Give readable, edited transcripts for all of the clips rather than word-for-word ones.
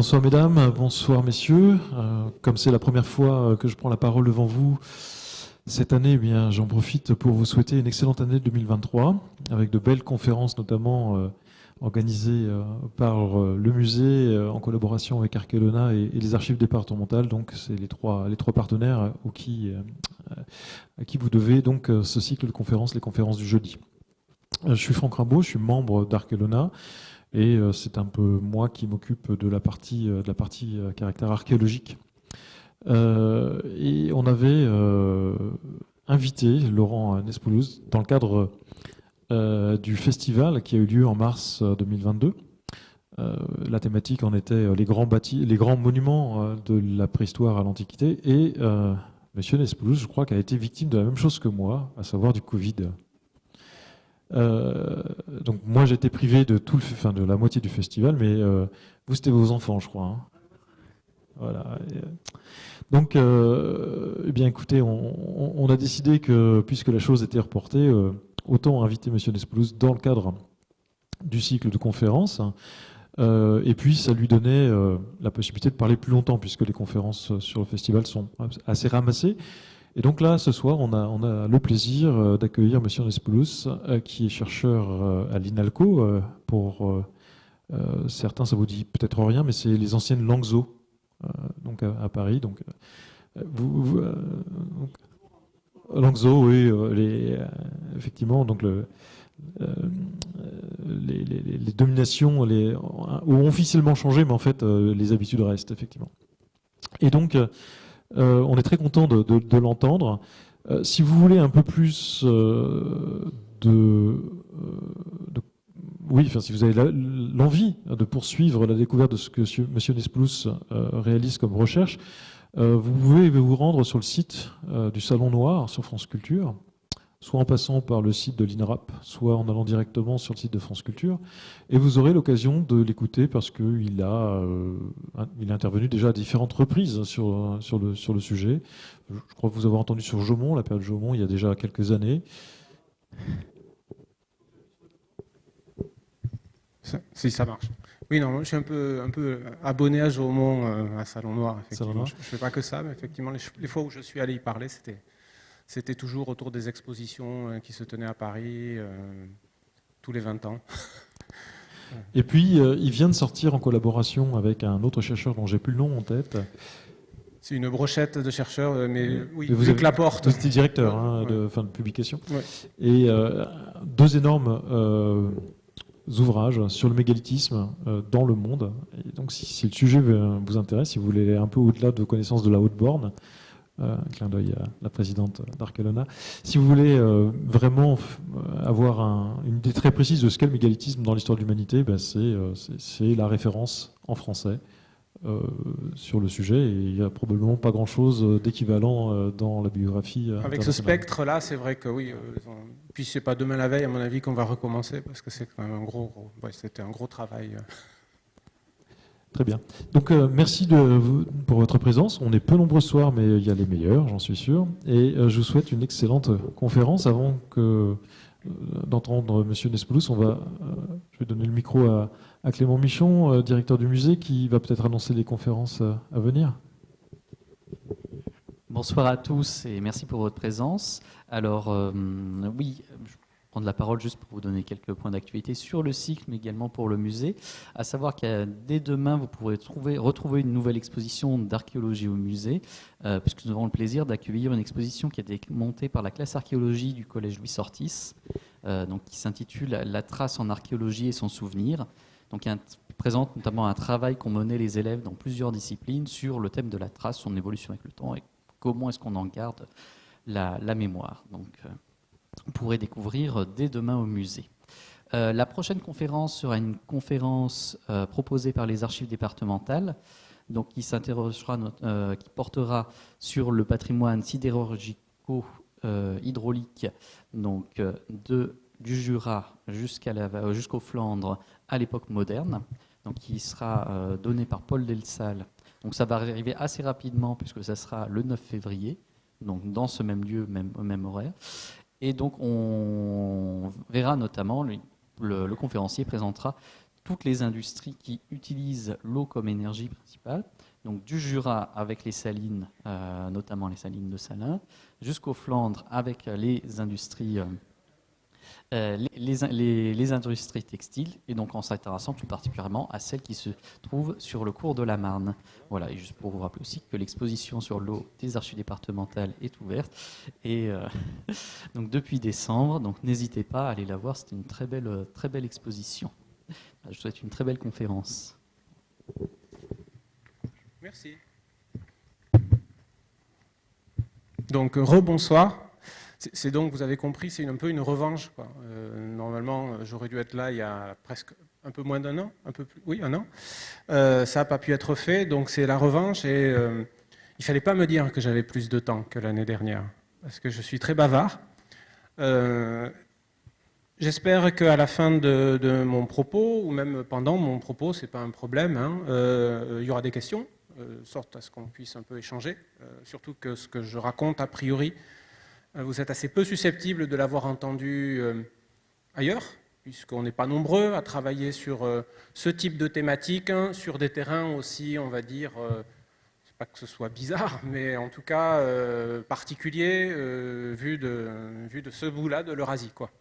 Bonsoir mesdames, bonsoir messieurs. Comme c'est la première fois que je prends la parole devant vous cette année, eh bien, j'en profite pour vous souhaiter une excellente année 2023, avec de belles conférences notamment organisées par le musée en collaboration avec Archelona et les archives départementales. Donc c'est les trois partenaires à qui vous devez donc ce cycle de conférences, les conférences du jeudi. Je suis Franck Rimbaud, je suis membre d'Archelona. Et c'est un peu moi qui m'occupe de la partie caractère archéologique. Et on avait invité Laurent Nespoulouz dans le cadre du festival qui a eu lieu en mars 2022. La thématique en était les grands monuments de la préhistoire à l'Antiquité. Et Monsieur Nespoulouz, je crois, a été victime de la même chose que moi, à savoir du Covid. Donc moi j'ai été privé de de la moitié du festival, mais vous c'était vos enfants, je crois. Hein. Voilà. Donc, eh bien écoutez, on a décidé que puisque la chose était reportée, autant inviter Monsieur Nespoulouz dans le cadre du cycle de conférences. Et puis ça lui donnait la possibilité de parler plus longtemps, puisque les conférences sur le festival sont assez ramassées. Et donc là, ce soir, on a le plaisir d'accueillir Monsieur Nespoulouz, qui est chercheur à l'INALCO. Pour certains, ça vous dit peut-être rien, mais c'est les anciennes Langso, donc à Paris. Donc, Langso, oui, effectivement, donc les dominations ont officiellement changé, mais en fait, les habitudes restent, effectivement. Et donc, on est très content de l'entendre. Si vous voulez un peu plus si vous avez l'envie de poursuivre la découverte de ce que M. Nespoulouz réalise comme recherche, vous pouvez vous rendre sur le site du Salon Noir sur France Culture, soit en passant par le site de l'INRAP, soit en allant directement sur le site de France Culture, et vous aurez l'occasion de l'écouter parce qu'il est intervenu déjà à différentes reprises sur le sujet. Je crois que vous avez entendu sur Jaumont, la période Jaumont, il y a déjà quelques années. Si ça marche. Oui, non, je suis un peu abonné à Jaumont, à Salon Noir. Effectivement. Je ne fais pas que ça, mais effectivement, les fois où je suis allé y parler, c'était toujours autour des expositions qui se tenaient à Paris tous les 20 ans. Et puis, il vient de sortir en collaboration avec un autre chercheur dont j'ai plus le nom en tête. C'est une brochette de chercheurs, mais oui, vu que la porte... Vous étiez directeur de publication. Ouais. Et deux énormes ouvrages sur le mégalithisme dans le monde. Et donc, si le sujet vous intéresse, si vous voulez aller un peu au-delà de vos connaissances de la Haute-Borne, un clin d'œil à la présidente d'Archelona. Si vous voulez vraiment avoir une idée très précise de ce qu'est le mégalithisme dans l'histoire de l'humanité, c'est la référence en français sur le sujet, et il n'y a probablement pas grand-chose d'équivalent dans la biographie. Avec ce spectre-là, c'est vrai que oui. Puis c'est pas demain la veille, à mon avis, qu'on va recommencer, parce que c'est quand même c'était un gros travail. Très bien. Donc merci pour votre présence. On est peu nombreux ce soir, mais il y a les meilleurs, j'en suis sûr. Et je vous souhaite une excellente conférence. Avant d'entendre M. Nespoulouz, je vais donner le micro à Clément Michon, directeur du musée, qui va peut-être annoncer les conférences à venir. Bonsoir à tous et merci pour votre présence. Alors oui, je vais prendre la parole juste pour vous donner quelques points d'actualité sur le cycle, mais également pour le musée. À savoir que dès demain, vous pourrez retrouver une nouvelle exposition d'archéologie au musée, puisque nous avons le plaisir d'accueillir une exposition qui a été montée par la classe archéologie du collège Louis Sortis, qui s'intitule « La trace en archéologie et son souvenir ». Donc, qui présente notamment un travail qu'ont mené les élèves dans plusieurs disciplines sur le thème de la trace, son évolution avec le temps et comment est-ce qu'on en garde la mémoire. Donc, vous pourrez découvrir dès demain au musée. La prochaine conférence sera une conférence proposée par les archives départementales, donc qui portera sur le patrimoine sidérurgico-hydraulique, donc du Jura jusqu'aux Flandres à l'époque moderne, donc qui sera donné par Paul Delsalle. Donc ça va arriver assez rapidement puisque ça sera le 9 février, donc dans ce même lieu, au même horaire. Et donc on verra notamment, le conférencier présentera toutes les industries qui utilisent l'eau comme énergie principale, donc du Jura avec les salines, notamment les salines de Salins, jusqu'aux Flandres avec les industries, les industries textiles, et donc en s'intéressant tout particulièrement à celles qui se trouvent sur le cours de la Marne. Voilà, et juste pour vous rappeler aussi que l'exposition sur l'eau des archives départementales est ouverte, et donc depuis décembre, donc n'hésitez pas à aller la voir, c'était une très belle exposition. Je vous souhaite une très belle conférence. Merci. Donc, rebonsoir. C'est donc, vous avez compris, c'est un peu une revanche, quoi. Normalement, j'aurais dû être là il y a presque un peu moins d'un an, oui, un an. Ça n'a pas pu être fait, donc c'est la revanche. Et il ne fallait pas me dire que j'avais plus de temps que l'année dernière, parce que je suis très bavard. J'espère qu'à la fin de mon propos, ou même pendant mon propos, ce n'est pas un problème, hein, il y aura des questions, sorte à ce qu'on puisse un peu échanger, surtout que ce que je raconte, a priori, vous êtes assez peu susceptible de l'avoir entendu ailleurs, puisqu'on n'est pas nombreux à travailler sur ce type de thématique, hein, sur des terrains aussi, on va dire, pas que ce soit bizarre, mais en tout cas particulier, vu de ce bout-là de l'Eurasie, quoi.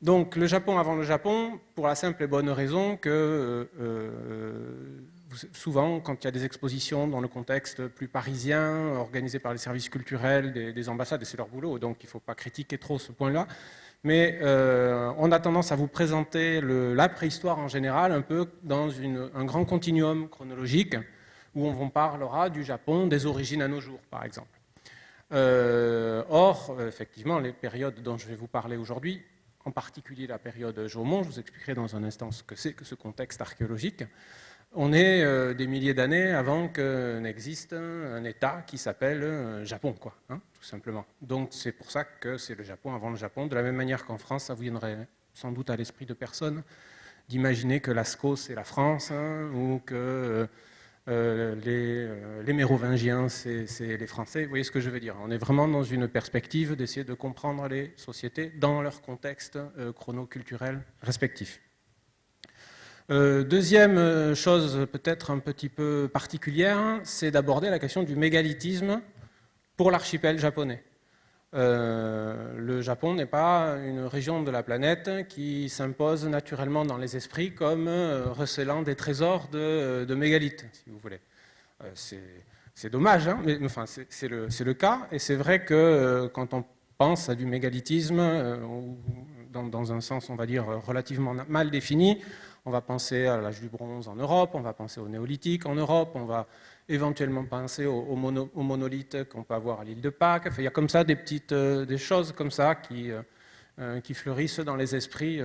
Donc le Japon avant le Japon, pour la simple et bonne raison que souvent, quand il y a des expositions dans le contexte plus parisien, organisées par les services culturels des ambassades, et c'est leur boulot, donc il ne faut pas critiquer trop ce point-là, mais on a tendance à vous présenter la préhistoire en général un peu dans un grand continuum chronologique où on vous parlera du Japon, des origines à nos jours, par exemple. Or, effectivement, les périodes dont je vais vous parler aujourd'hui, en particulier la période Jomon, je vous expliquerai dans un instant ce que c'est que ce contexte archéologique. On est des milliers d'années avant que n'existe un État qui s'appelle Japon, quoi, hein, tout simplement. Donc c'est pour ça que c'est le Japon avant le Japon. De la même manière qu'en France, ça vous viendrait sans doute à l'esprit de personne d'imaginer que Lascaux c'est la France, hein, ou que les Mérovingiens c'est les Français. Vous voyez ce que je veux dire? On est vraiment dans une perspective d'essayer de comprendre les sociétés dans leur contexte chrono-culturel respectif. Deuxième chose peut-être un petit peu particulière, c'est d'aborder la question du mégalithisme pour l'archipel japonais. Le Japon n'est pas une région de la planète qui s'impose naturellement dans les esprits comme recelant des trésors de mégalithes, si vous voulez. C'est dommage, hein, mais enfin, c'est le cas, et c'est vrai que quand on pense à du mégalithisme, dans un sens, on va dire, relativement mal défini, on va penser à l'âge du bronze en Europe, on va penser au néolithique en Europe, on va éventuellement penser aux monolithes qu'on peut avoir à l'île de Pâques. Enfin, il y a comme ça des choses comme ça qui fleurissent dans les esprits.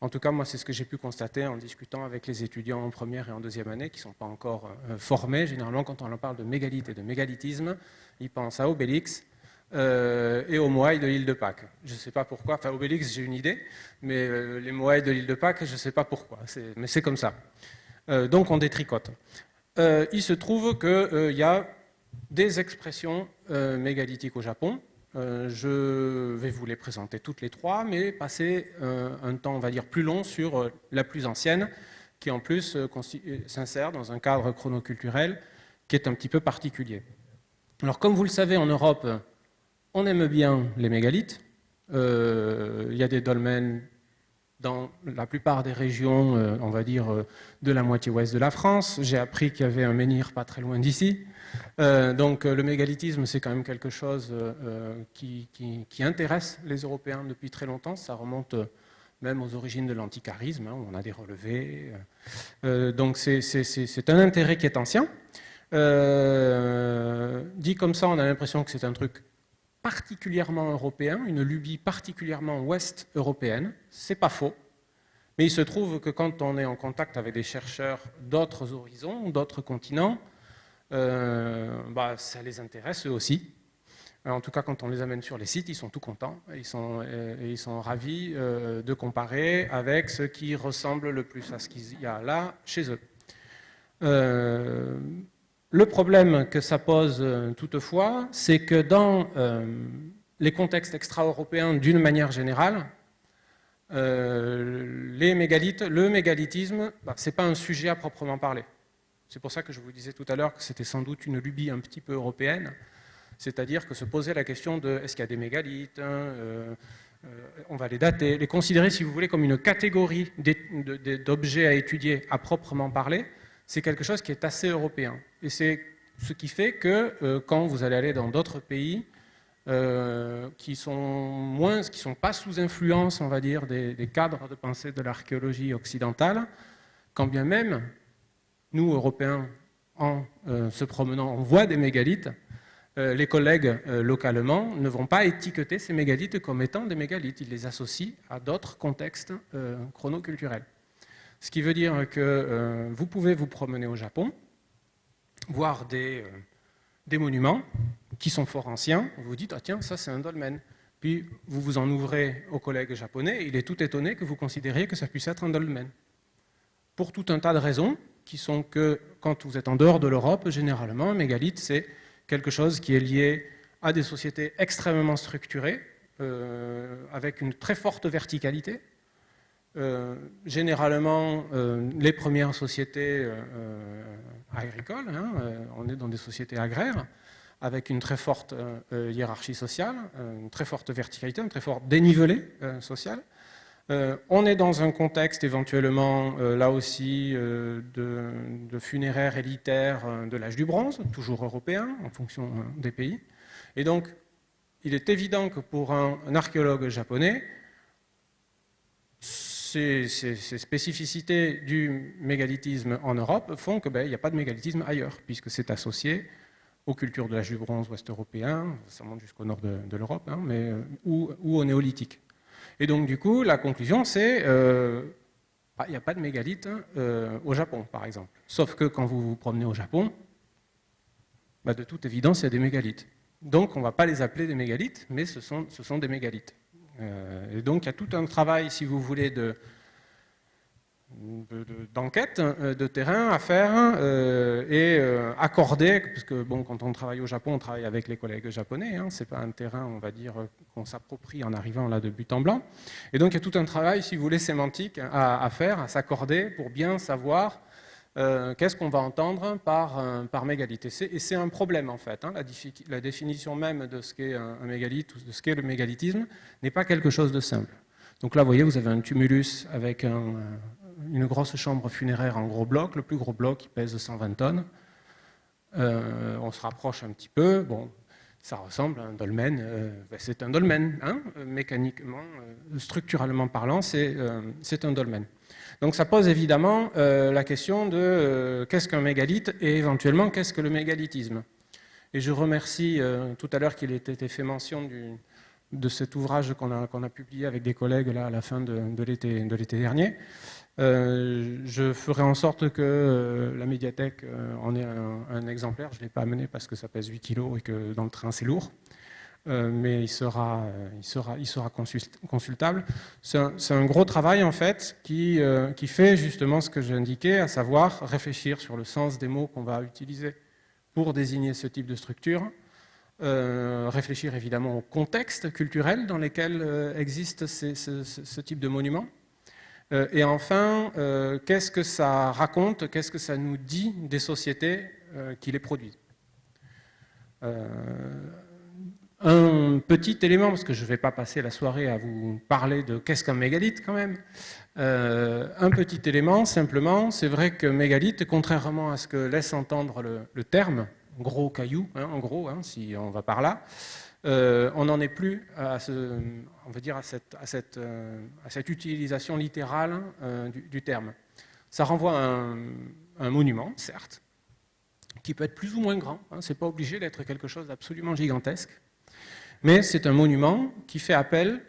En tout cas, moi, c'est ce que j'ai pu constater en discutant avec les étudiants en première et en deuxième année qui ne sont pas encore formés. Généralement, quand on leur parle de mégalithe et de mégalithisme, ils pensent à Obélix et aux moailles de l'île de Pâques. Je ne sais pas pourquoi. Enfin, Obélix, j'ai une idée, mais les moailles de l'île de Pâques, je ne sais pas pourquoi. Mais c'est comme ça. Donc, on détricote. Il se trouve qu'il y a des expressions mégalithiques au Japon. Je vais vous les présenter toutes les trois, mais passer un temps, on va dire, plus long sur la plus ancienne, qui en plus s'insère dans un cadre chronoculturel qui est un petit peu particulier. Alors, comme vous le savez, en Europe, on aime bien les mégalithes. Il y a des dolmens dans la plupart des régions, on va dire, de la moitié ouest de la France. J'ai appris qu'il y avait un menhir pas très loin d'ici. Donc le mégalithisme, c'est quand même quelque chose qui intéresse les Européens depuis très longtemps. Ça remonte même aux origines de l'antiquarisme, hein, où on a des relevés. Donc c'est un intérêt qui est ancien. Dit comme ça, on a l'impression que c'est un truc particulièrement européen, une lubie particulièrement ouest-européenne. C'est pas faux. Mais il se trouve que quand on est en contact avec des chercheurs d'autres horizons, d'autres continents, ça les intéresse eux aussi. En tout cas, quand on les amène sur les sites, ils sont tout contents. Ils sont ravis de comparer avec ce qui ressemble le plus à ce qu'il y a là, chez eux. Le problème que ça pose toutefois, c'est que dans les contextes extra-européens, d'une manière générale, les mégalithes, le mégalithisme, ce n'est pas un sujet à proprement parler. C'est pour ça que je vous disais tout à l'heure que c'était sans doute une lubie un petit peu européenne, c'est-à-dire que se poser la question de est-ce qu'il y a des mégalithes, on va les dater, les considérer, si vous voulez, comme une catégorie d'objets à étudier à proprement parler, c'est quelque chose qui est assez européen. Et c'est ce qui fait que quand vous allez aller dans d'autres pays qui sont pas sous influence, on va dire, des cadres de pensée de l'archéologie occidentale, quand bien même nous, Européens, en se promenant, on voit des mégalithes, les collègues localement ne vont pas étiqueter ces mégalithes comme étant des mégalithes. Ils les associent à d'autres contextes chronoculturels. Ce qui veut dire que vous pouvez vous promener au Japon, voir des monuments qui sont fort anciens. Vous vous dites, ah tiens, ça c'est un dolmen. Puis vous vous en ouvrez aux collègues japonais et il est tout étonné que vous considériez que ça puisse être un dolmen. Pour tout un tas de raisons qui sont que quand vous êtes en dehors de l'Europe, généralement, un mégalithe, c'est quelque chose qui est lié à des sociétés extrêmement structurées, avec une très forte verticalité. Généralement, les premières sociétés agricoles, on est dans des sociétés agraires, avec une très forte hiérarchie sociale, une très forte verticalité, un très fort dénivelé social. On est dans un contexte éventuellement, là aussi, de funéraires élitaires de l'âge du bronze, toujours européen, en fonction des pays. Et donc, il est évident que pour un archéologue japonais, ces spécificités du mégalithisme en Europe font qu'il n'y a pas de mégalithisme ailleurs, puisque c'est associé aux cultures de l'âge du bronze ouest-européen, ça monte jusqu'au nord de l'Europe, ou au néolithique. Et donc, du coup, la conclusion, c'est il n'y a pas de mégalithes au Japon, par exemple. Sauf que quand vous vous promenez au Japon, de toute évidence, il y a des mégalithes. Donc, on ne va pas les appeler des mégalithes, mais ce sont des mégalithes. Et donc, il y a tout un travail, si vous voulez, d'enquête de terrain à faire et accorder, parce que quand on travaille au Japon, on travaille avec les collègues japonais, c'est pas un terrain, on va dire, qu'on s'approprie en arrivant là de but en blanc. Et donc il y a tout un travail, si vous voulez, sémantique à faire, à s'accorder pour bien savoir qu'est-ce qu'on va entendre par mégalithe. Et c'est un problème en fait. La définition même de ce qu'est un mégalithe ou de ce qu'est le mégalithisme n'est pas quelque chose de simple. Donc là, vous voyez, vous avez un tumulus avec une grosse chambre funéraire en gros bloc. Le plus gros bloc, qui pèse 120 tonnes. On se rapproche un petit peu. Bon, ça ressemble à un dolmen. C'est un dolmen, mécaniquement, structurellement parlant, c'est un dolmen. Donc ça pose évidemment la question de qu'est-ce qu'un mégalithe et éventuellement qu'est-ce que le mégalithisme. Et je remercie tout à l'heure qu'il ait été fait mention de cet ouvrage qu'on a publié avec des collègues là, à la fin de l'été dernier. Je ferai en sorte que la médiathèque en ait un exemplaire. Je ne l'ai pas amené parce que ça pèse 8 kilos et que dans le train c'est lourd. Mais il sera consultable. C'est un gros travail en fait qui fait justement ce que j'ai indiqué, à savoir réfléchir sur le sens des mots qu'on va utiliser pour désigner ce type de structure. Réfléchir évidemment au contexte culturel dans lequel existe ce type de monument. Et enfin, qu'est-ce que ça raconte, qu'est-ce que ça nous dit des sociétés qui les produisent. Un petit élément, parce que je ne vais pas passer la soirée à vous parler de qu'est-ce qu'un mégalithe quand même. Un petit élément, simplement, c'est vrai que mégalithe, contrairement à ce que laisse entendre le terme, gros caillou, en gros, si on va par là, on n'en est plus à cette utilisation littérale du terme. Ça renvoie à un monument, certes, qui peut être plus ou moins grand, c'est pas obligé d'être quelque chose d'absolument gigantesque, mais c'est un monument qui fait appel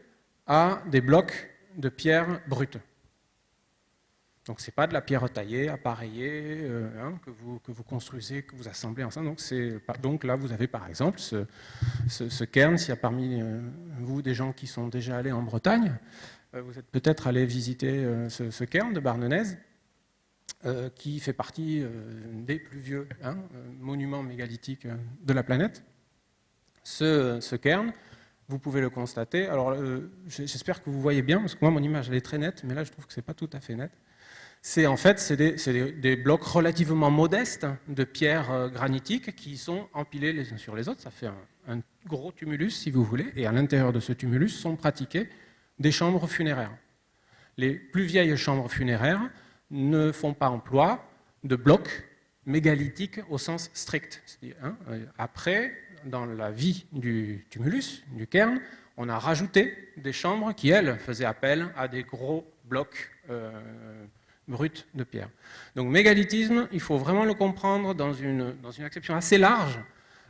à des blocs de pierre brute. Donc ce n'est pas de la pierre taillée, appareillée, que vous construisez, que vous assemblez ensemble. Donc là, vous avez par exemple ce cairn. S'il y a parmi vous des gens qui sont déjà allés en Bretagne, vous êtes peut-être allés visiter ce cairn de Barnenaise, qui fait partie des plus vieux monuments mégalithiques de la planète. Ce cairn vous pouvez le constater. Alors, j'espère que vous voyez bien, parce que moi, mon image, elle est très nette, mais là, je trouve que ce n'est pas tout à fait net. C'est en fait des blocs relativement modestes de pierres granitiques qui sont empilés les uns sur les autres. Ça fait un gros tumulus, si vous voulez, et à l'intérieur de ce tumulus sont pratiquées des chambres funéraires. Les plus vieilles chambres funéraires ne font pas emploi de blocs mégalithiques au sens strict. Après, dans la vie du tumulus, du cairn, on a rajouté des chambres qui, elles, faisaient appel à des gros blocs brut de pierre. Donc mégalithisme, il faut vraiment le comprendre dans une acception assez large,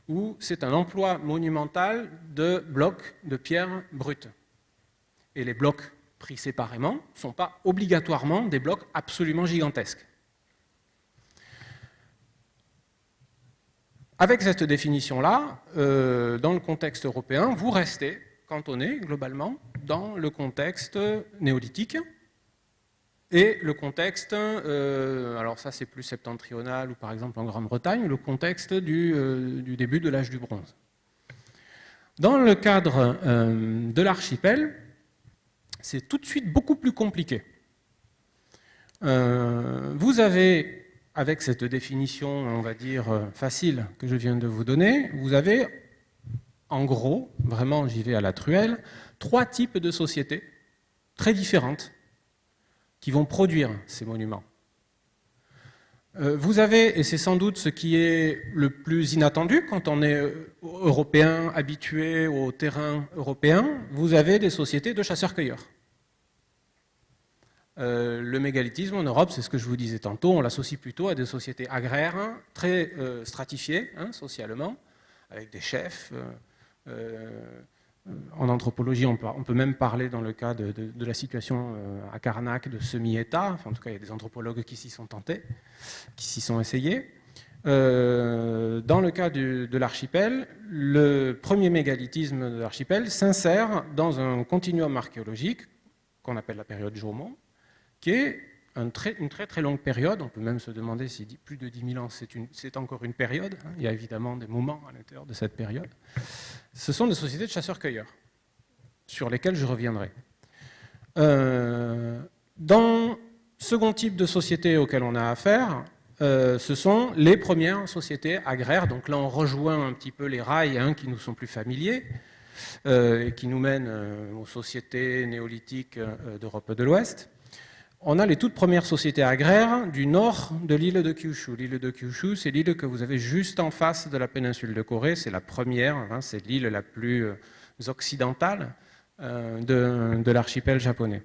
où c'est un emploi monumental de blocs de pierre brute. Et les blocs pris séparément ne sont pas obligatoirement des blocs absolument gigantesques. Avec cette définition-là, dans le contexte européen, vous restez cantonné globalement dans le contexte néolithique. Et le contexte, alors ça c'est plus septentrional ou par exemple en Grande-Bretagne, le contexte du début de l'âge du bronze. Dans le cadre de l'archipel, c'est tout de suite beaucoup plus compliqué. Vous avez, avec cette définition, on va dire, facile que je viens de vous donner, vous avez en gros, vraiment j'y vais à la truelle, 3 types de sociétés très différentes qui vont produire ces monuments. Vous avez, et c'est sans doute ce qui est le plus inattendu quand on est européen, habitué au terrain européen, vous avez des sociétés de chasseurs-cueilleurs. Le mégalithisme en Europe, c'est ce que je vous disais tantôt, on l'associe plutôt à des sociétés agraires, très stratifiées socialement, avec des chefs. En anthropologie, on peut même parler dans le cas de la situation à Karnak de semi-État. Enfin, en tout cas, il y a des anthropologues qui s'y sont tentés, qui s'y sont essayés. Dans le cas de l'archipel, le premier mégalithisme de l'archipel s'insère dans un continuum archéologique qu'on appelle la période Jaumont, qui est une très très longue période. On peut même se demander si plus de 10 000 ans c'est encore une période. Il y a évidemment des moments à l'intérieur de cette période. Ce sont des sociétés de chasseurs-cueilleurs, sur lesquelles je reviendrai. Dans le second type de société auquel on a affaire, ce sont les premières sociétés agraires. Donc là, on rejoint un petit peu les rails qui nous sont plus familiers et qui nous mènent aux sociétés néolithiques d'Europe de l'Ouest. On a les toutes premières sociétés agraires du nord de l'île de Kyushu. L'île de Kyushu, c'est l'île que vous avez juste en face de la péninsule de Corée. C'est la première, c'est l'île la plus occidentale de l'archipel japonais.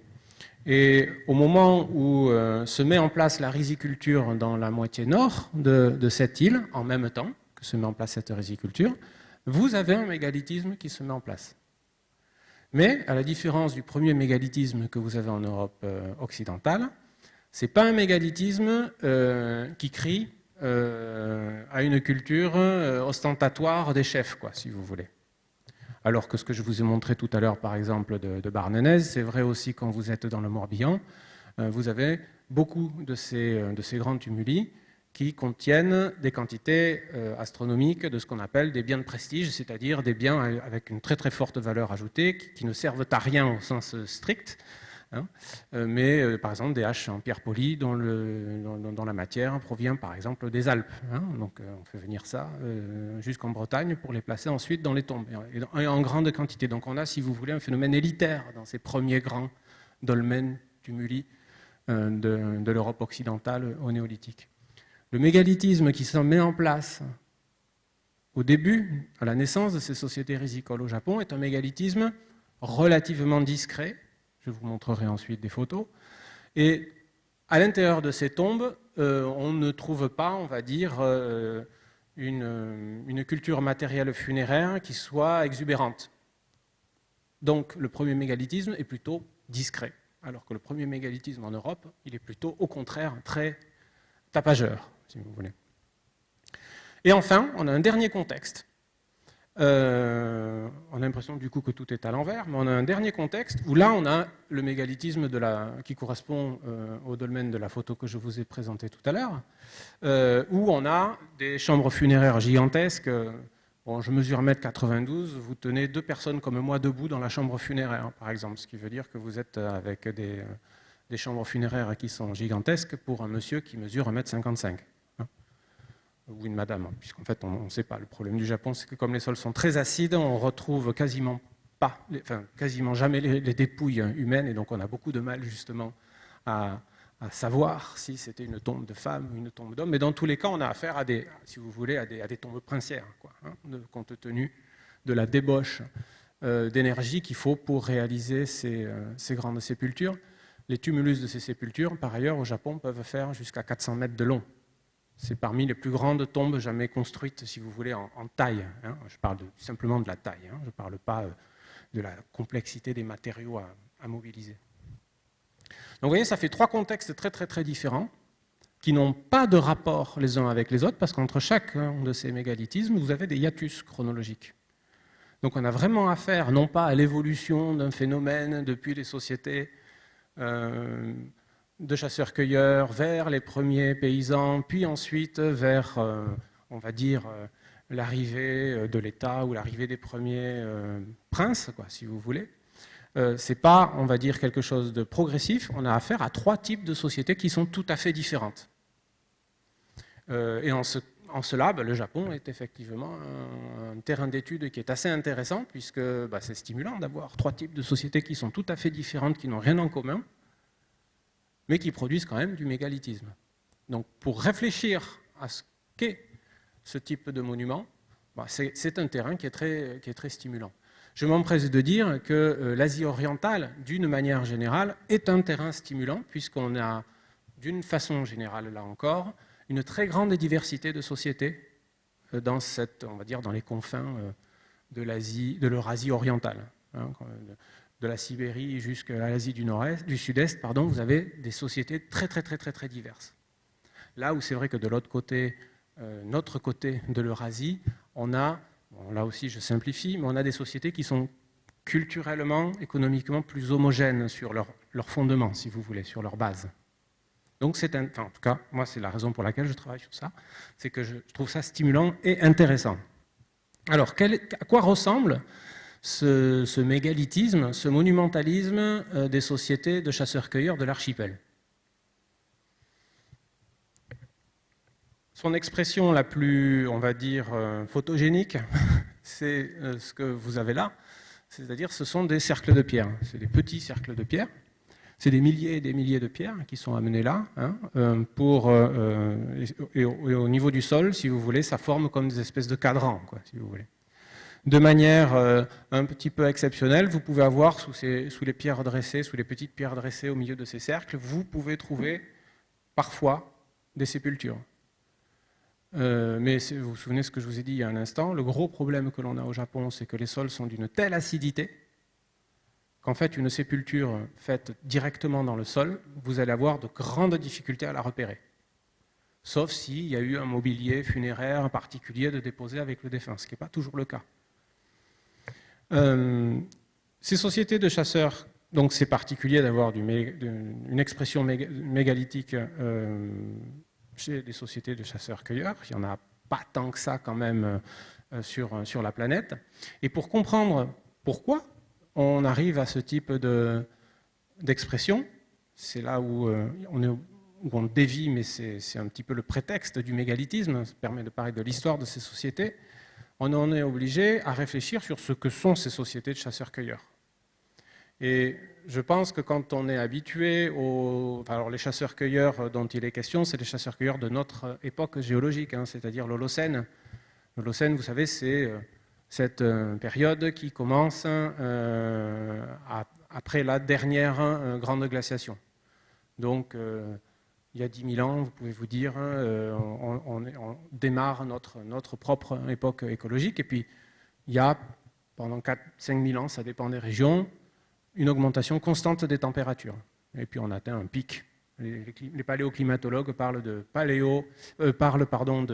Et au moment où se met en place la riziculture dans la moitié nord de cette île, en même temps que se met en place cette riziculture, vous avez un mégalithisme qui se met en place. Mais, à la différence du premier mégalithisme que vous avez en Europe occidentale, ce n'est pas un mégalithisme qui crie à une culture ostentatoire des chefs, quoi, si vous voulez. Alors que ce que je vous ai montré tout à l'heure, par exemple, de Barnenez, c'est vrai aussi quand vous êtes dans le Morbihan, vous avez beaucoup de ces grands tumuli qui contiennent des quantités astronomiques de ce qu'on appelle des biens de prestige, c'est-à-dire des biens avec une très très forte valeur ajoutée, qui ne servent à rien au sens strict, mais par exemple des haches en pierre polie dont la matière provient par exemple des Alpes. Donc on fait venir ça jusqu'en Bretagne pour les placer ensuite dans les tombes, et en grande quantité. Donc on a, si vous voulez, un phénomène élitaire dans ces premiers grands dolmens tumuli de l'Europe occidentale au néolithique. Le mégalithisme qui se met en place au début, à la naissance de ces sociétés rizicoles au Japon, est un mégalithisme relativement discret. Je vous montrerai ensuite des photos. Et à l'intérieur de ces tombes, on ne trouve pas, on va dire, une culture matérielle funéraire qui soit exubérante. Donc le premier mégalithisme est plutôt discret, alors que le premier mégalithisme en Europe, il est plutôt, au contraire, très tapageur, si vous voulez. Et enfin, on a un dernier contexte. On a l'impression du coup que tout est à l'envers, mais on a un dernier contexte où là on a le mégalithisme qui correspond au dolmen de la photo que je vous ai présentée tout à l'heure, où on a des chambres funéraires gigantesques. Bon, je mesure 1m92, vous tenez 2 personnes comme moi debout dans la chambre funéraire, par exemple, ce qui veut dire que vous êtes avec des chambres funéraires qui sont gigantesques pour un monsieur qui mesure 1m55. Ou une madame, puisqu'en fait on ne sait pas. Le problème du Japon, c'est que comme les sols sont très acides, on retrouve quasiment jamais les dépouilles humaines, et donc on a beaucoup de mal justement à savoir si c'était une tombe de femme ou une tombe d'homme. Mais dans tous les cas, on a affaire à des, si vous voulez, à des tombes princières, quoi, compte tenu de la débauche d'énergie qu'il faut pour réaliser ces grandes sépultures. Les tumulus de ces sépultures, par ailleurs, au Japon, peuvent faire jusqu'à 400 mètres de long. C'est parmi les plus grandes tombes jamais construites, si vous voulez, en taille. Je parle simplement de la taille, je ne parle pas de la complexité des matériaux à mobiliser. Donc vous voyez, ça fait 3 contextes très très très différents, qui n'ont pas de rapport les uns avec les autres, parce qu'entre chacun de ces mégalithismes, vous avez des hiatus chronologiques. Donc on a vraiment affaire, non pas à l'évolution d'un phénomène depuis les sociétés de chasseurs-cueilleurs vers les premiers paysans, puis ensuite vers, on va dire, l'arrivée de l'État ou l'arrivée des premiers princes, quoi, si vous voulez. Ce n'est pas, on va dire, quelque chose de progressif. On a affaire à 3 types de sociétés qui sont tout à fait différentes. Et en cela, le Japon est effectivement un terrain d'étude qui est assez intéressant, puisque c'est stimulant d'avoir 3 types de sociétés qui sont tout à fait différentes, qui n'ont rien en commun, mais qui produisent quand même du mégalithisme. Donc pour réfléchir à ce qu'est ce type de monument, c'est un terrain qui est très stimulant. Je m'empresse de dire que l'Asie orientale, d'une manière générale, est un terrain stimulant, puisqu'on a, d'une façon générale, là encore, une très grande diversité de sociétés dans on va dire, dans les confins de l'Eurasie orientale. De la Sibérie jusqu'à l'Asie du Sud-Est, vous avez des sociétés très très très très très diverses. Là où c'est vrai que de l'autre côté, notre côté de l'Eurasie, on a, là aussi je simplifie, mais on a des sociétés qui sont culturellement, économiquement plus homogènes sur leur fondement, si vous voulez, sur leur base. Donc en tout cas, moi c'est la raison pour laquelle je travaille sur ça, c'est que je trouve ça stimulant et intéressant. Alors, à quoi ressemble ce mégalithisme, ce monumentalisme des sociétés de chasseurs-cueilleurs de l'archipel? Son expression la plus, on va dire, photogénique, c'est ce que vous avez là, c'est-à-dire ce sont des cercles de pierre. C'est des petits cercles de pierre. C'est des milliers et des milliers de pierres qui sont amenées là. Et au niveau du sol, si vous voulez, ça forme comme des espèces de cadrans, quoi, si vous voulez. De manière un petit peu exceptionnelle, vous pouvez avoir sous les pierres dressées, sous les petites pierres dressées au milieu de ces cercles, vous pouvez trouver parfois des sépultures. Mais vous vous souvenez de ce que je vous ai dit il y a un instant, le gros problème que l'on a au Japon, c'est que les sols sont d'une telle acidité qu'en fait une sépulture faite directement dans le sol, vous allez avoir de grandes difficultés à la repérer. Sauf s'il y a eu un mobilier funéraire particulier de déposer avec le défunt, ce qui n'est pas toujours le cas. Ces sociétés de chasseurs, donc c'est particulier d'avoir une expression mégalithique chez les sociétés de chasseurs-cueilleurs. Il n'y en a pas tant que ça quand même sur la planète. Et pour comprendre pourquoi on arrive à ce type d'expression, c'est là où on dévie, mais c'est un petit peu le prétexte du mégalithisme, ça permet de parler de l'histoire de ces sociétés. On en est obligé à réfléchir sur ce que sont ces sociétés de chasseurs-cueilleurs. Et je pense que quand on est habitué alors les chasseurs-cueilleurs dont il est question, c'est les chasseurs-cueilleurs de notre époque géologique, c'est-à-dire l'Holocène. L'Holocène, vous savez, c'est cette période qui commence après la dernière grande glaciation. Donc, il y a 10 000 ans, vous pouvez vous dire, on démarre notre propre époque écologique. Et puis, il y a, pendant 5 000 ans, ça dépend des régions, une augmentation constante des températures. Et puis, on atteint un pic. Les paléoclimatologues parlent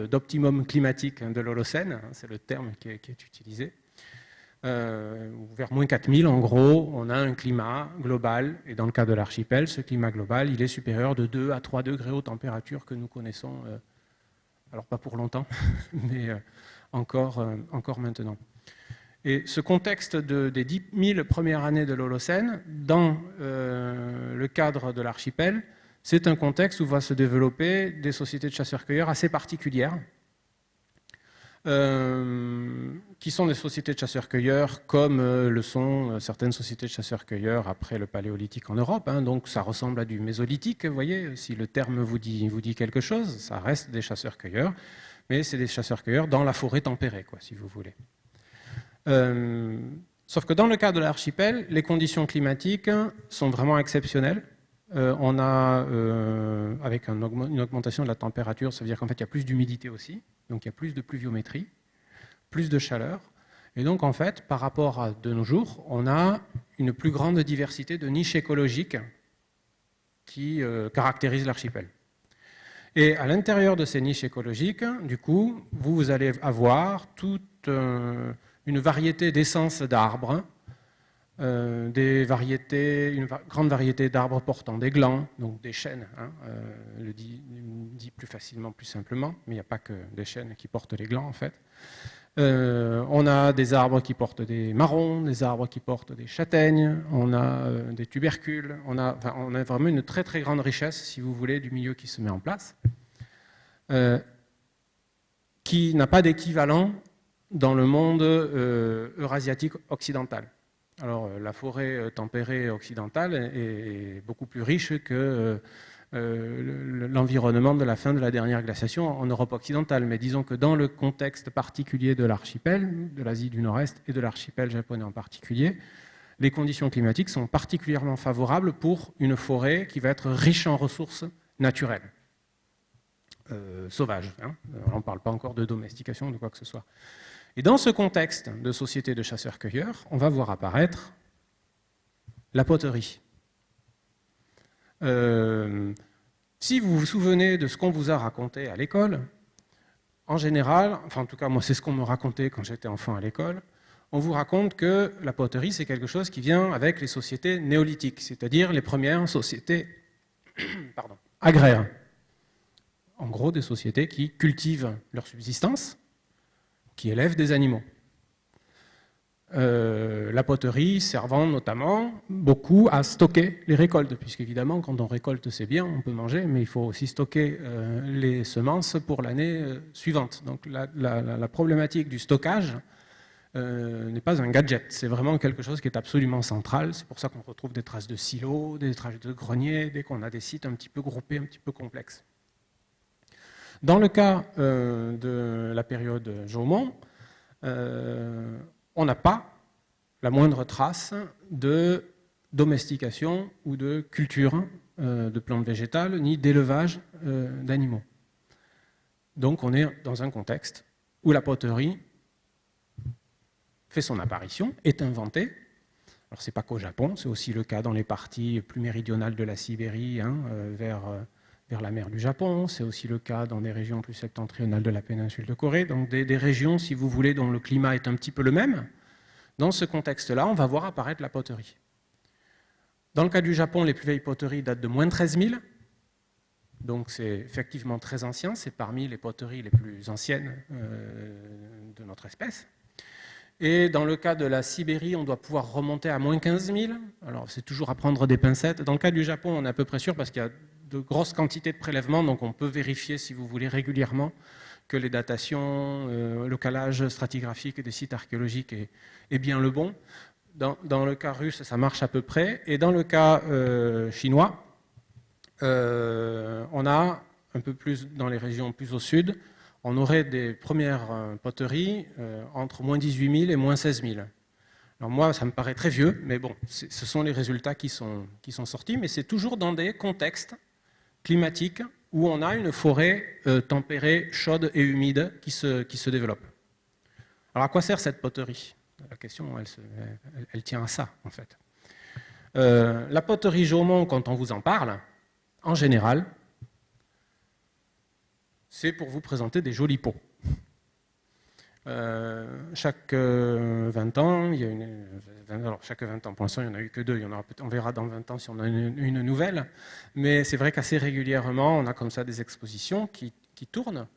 d'optimum climatique de l'Holocène, c'est le terme qui est utilisé. Vers moins 4000, en gros, on a un climat global, et dans le cas de l'archipel, ce climat global, il est supérieur de 2 à 3 degrés aux températures que nous connaissons Alors pas pour longtemps, mais encore maintenant. Et ce contexte des 10 000 premières années de l'Holocène, dans le cadre de l'archipel, c'est un contexte où va se développer des sociétés de chasseurs-cueilleurs assez particulières, qui sont des sociétés de chasseurs-cueilleurs comme le sont certaines sociétés de chasseurs-cueilleurs après le Paléolithique en Europe. Donc ça ressemble à du Mésolithique, vous voyez, si le terme vous dit quelque chose, ça reste des chasseurs-cueilleurs, mais c'est des chasseurs-cueilleurs dans la forêt tempérée, quoi, si vous voulez. Sauf que dans le cas de l'archipel, les conditions climatiques sont vraiment exceptionnelles. On a, avec une augmentation de la température, ça veut dire qu'en fait, il y a plus d'humidité aussi, donc il y a plus de pluviométrie, plus de chaleur. Et donc, en fait, par rapport à de nos jours, on a une plus grande diversité de niches écologiques qui caractérisent l'archipel. Et à l'intérieur de ces niches écologiques, du coup, vous allez avoir toute une variété d'essences d'arbres, une grande variété d'arbres portant des glands, donc des chênes, le dit plus facilement, plus simplement, mais il n'y a pas que des chênes qui portent les glands en fait. On a des arbres qui portent des marrons, des arbres qui portent des châtaignes, on a des tubercules, on a vraiment une très très grande richesse, si vous voulez, du milieu qui se met en place, qui n'a pas d'équivalent dans le monde eurasiatique occidental. Alors, la forêt tempérée occidentale est beaucoup plus riche que l'environnement de la fin de la dernière glaciation en Europe occidentale. Mais disons que dans le contexte particulier de l'archipel, de l'Asie du Nord-Est et de l'archipel japonais en particulier, les conditions climatiques sont particulièrement favorables pour une forêt qui va être riche en ressources naturelles, sauvages. On ne parle pas encore de domestication ou de quoi que ce soit. Et dans ce contexte de société de chasseurs-cueilleurs, on va voir apparaître la poterie. Si vous vous souvenez de ce qu'on vous a raconté à l'école, en général, enfin en tout cas moi c'est ce qu'on me racontait quand j'étais enfant à l'école, on vous raconte que la poterie c'est quelque chose qui vient avec les sociétés néolithiques, c'est-à-dire les premières sociétés agraires. En gros des sociétés qui cultivent leur subsistance, qui élèvent des animaux. La poterie servant notamment beaucoup à stocker les récoltes, puisqu'évidemment, quand on récolte, c'est bien, on peut manger, mais il faut aussi stocker les semences pour l'année suivante. Donc la problématique du stockage n'est pas un gadget, c'est vraiment quelque chose qui est absolument central. C'est pour ça qu'on retrouve des traces de silos, des traces de greniers, dès qu'on a des sites un petit peu groupés, un petit peu complexes. Dans le cas de la période Jomon, on n'a pas la moindre trace de domestication ou de culture de plantes végétales, ni d'élevage d'animaux. Donc on est dans un contexte où la poterie fait son apparition, est inventée. Alors ce n'est pas qu'au Japon, c'est aussi le cas dans les parties plus méridionales de la Sibérie, vers la mer du Japon, c'est aussi le cas dans des régions plus septentrionales de la péninsule de Corée, donc des régions, si vous voulez, dont le climat est un petit peu le même. Dans ce contexte-là, on va voir apparaître la poterie. Dans le cas du Japon, les plus vieilles poteries datent de moins 13 000, donc c'est effectivement très ancien, c'est parmi les poteries les plus anciennes de notre espèce. Et dans le cas de la Sibérie, on doit pouvoir remonter à moins 15 000, alors c'est toujours à prendre des pincettes. Dans le cas du Japon, on est à peu près sûr parce qu'il y a de grosses quantités de prélèvements, donc on peut vérifier, si vous voulez, régulièrement que les datations, le calage stratigraphique des sites archéologiques est bien le bon. Dans le cas russe, ça marche à peu près. Et dans le cas chinois, on a un peu plus dans les régions plus au sud, on aurait des premières poteries entre moins 18 000 et moins 16 000. Alors moi, ça me paraît très vieux, mais bon, ce sont les résultats qui sont sortis, mais c'est toujours dans des contextes climatiques où on a une forêt tempérée, chaude et humide qui se développe. Alors à quoi sert cette poterie? La question, elle tient à ça, en fait. La poterie Jomon, quand on vous en parle, en général, c'est pour vous présenter des jolis pots. Chaque 20 ans, chaque 20 ans, pour l'instant il n'y en a eu que 2, on verra dans 20 ans si on a une nouvelle, mais c'est vrai qu'assez régulièrement on a comme ça des expositions qui tournent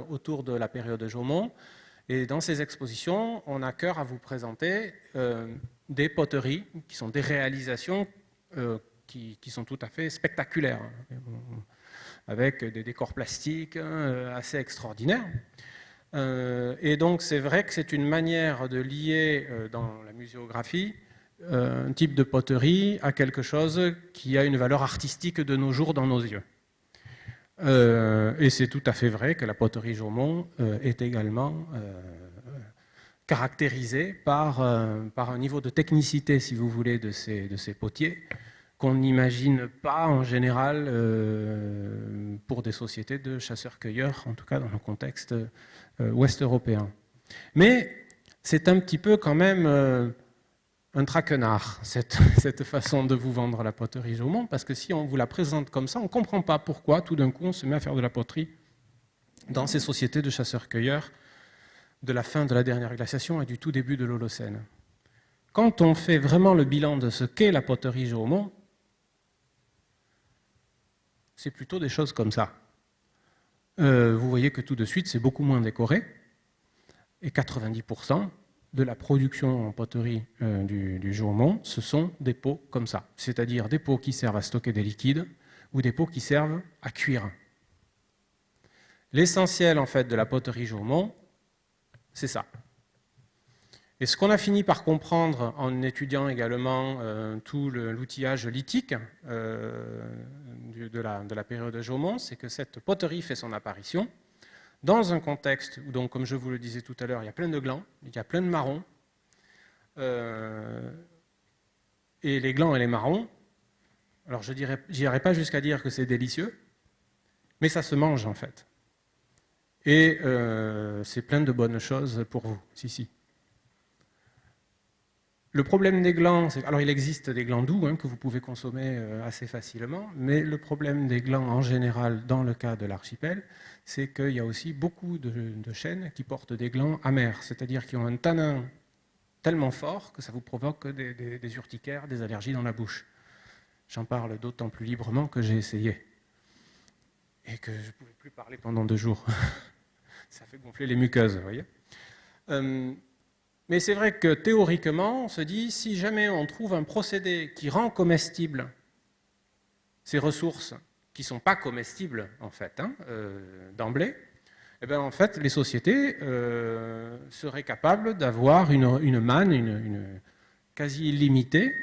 autour de la période de Jaumont. Et dans ces expositions, on a cœur à vous présenter des poteries qui sont des réalisations qui sont tout à fait spectaculaires, avec des décors plastiques assez extraordinaires. Et donc c'est vrai que c'est une manière de lier dans la muséographie un type de poterie à quelque chose qui a une valeur artistique de nos jours dans nos yeux. Et c'est tout à fait vrai que la poterie Jaumont est également caractérisée par un niveau de technicité, si vous voulez, de ces potiers qu'on n'imagine pas en général pour des sociétés de chasseurs-cueilleurs, en tout cas dans le contexte ouest-européen. Mais c'est un petit peu quand même un traquenard, cette façon de vous vendre la poterie Jaumont, parce que si on vous la présente comme ça, on ne comprend pas pourquoi tout d'un coup on se met à faire de la poterie dans ces sociétés de chasseurs-cueilleurs de la fin de la dernière glaciation et du tout début de l'Holocène. Quand on fait vraiment le bilan de ce qu'est la poterie Jaumont, c'est plutôt des choses comme ça. Vous voyez que tout de suite, c'est beaucoup moins décoré, et 90% de la production en poterie du Jaumont, ce sont des pots comme ça, c'est-à-dire des pots qui servent à stocker des liquides ou des pots qui servent à cuire. L'essentiel en fait de la poterie Jaumont, c'est ça. Et ce qu'on a fini par comprendre en étudiant également tout l'outillage lithique de la période de Jaumont, c'est que cette poterie fait son apparition dans un contexte où, donc, comme je vous le disais tout à l'heure, il y a plein de glands, il y a plein de marrons, et les glands et les marrons, alors je n'irai pas jusqu'à dire que c'est délicieux, mais ça se mange en fait. Et c'est plein de bonnes choses pour vous, si. Le problème des glands, alors il existe des glands doux que vous pouvez consommer assez facilement, mais le problème des glands en général dans le cas de l'archipel, c'est qu'il y a aussi beaucoup de chênes qui portent des glands amers, c'est-à-dire qui ont un tanin tellement fort que ça vous provoque des urticaires, des allergies dans la bouche. J'en parle d'autant plus librement que j'ai essayé et que je ne pouvais plus parler pendant 2 jours. Ça fait gonfler les muqueuses, vous voyez. Mais c'est vrai que théoriquement, on se dit, si jamais on trouve un procédé qui rend comestible ces ressources qui ne sont pas comestibles, en fait, d'emblée, eh bien, en fait, les sociétés seraient capables d'avoir une manne, quasi illimitée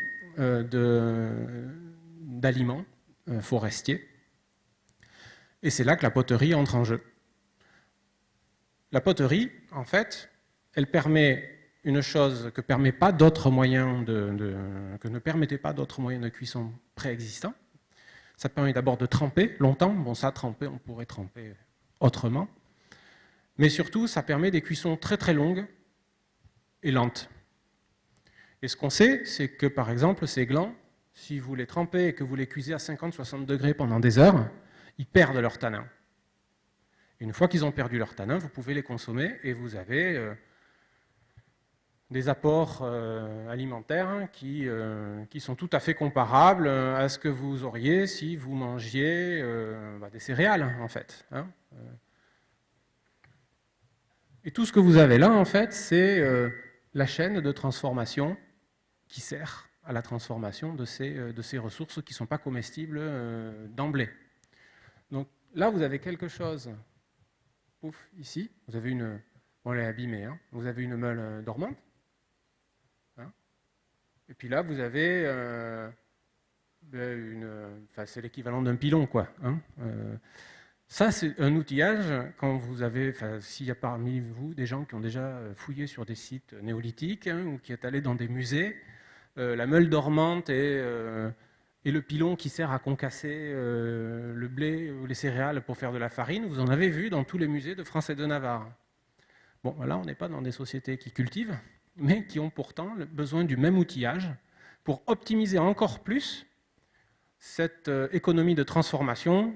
d'aliments forestiers. Et c'est là que la poterie entre en jeu. La poterie, en fait, elle permet une chose que ne permettaient pas d'autres moyens de cuisson préexistants. Ça permet d'abord de tremper longtemps. Bon, ça, tremper, on pourrait tremper autrement. Mais surtout, ça permet des cuissons très très longues et lentes. Et ce qu'on sait, c'est que par exemple, ces glands, si vous les trempez et que vous les cuisez à 50-60 degrés pendant des heures, ils perdent leur tanin. Et une fois qu'ils ont perdu leur tanin, vous pouvez les consommer et vous avez des apports alimentaires qui sont tout à fait comparables à ce que vous auriez si vous mangiez des céréales, en fait. Et tout ce que vous avez là, en fait, c'est la chaîne de transformation qui sert à la transformation de ces ressources qui ne sont pas comestibles d'emblée. Donc là, vous avez quelque chose, pouf, ici, vous avez une, bon, elle est abîmée, vous avez une meule dormante, et puis là, vous avez c'est l'équivalent d'un pilon, quoi. Ça, c'est un outillage, quand vous avez, s'il y a parmi vous des gens qui ont déjà fouillé sur des sites néolithiques ou qui est allé dans des musées, la meule dormante et le pilon qui sert à concasser le blé ou les céréales pour faire de la farine, vous en avez vu dans tous les musées de France et de Navarre. Bon, là, on n'est pas dans des sociétés qui cultivent, mais qui ont pourtant besoin du même outillage pour optimiser encore plus cette économie de transformation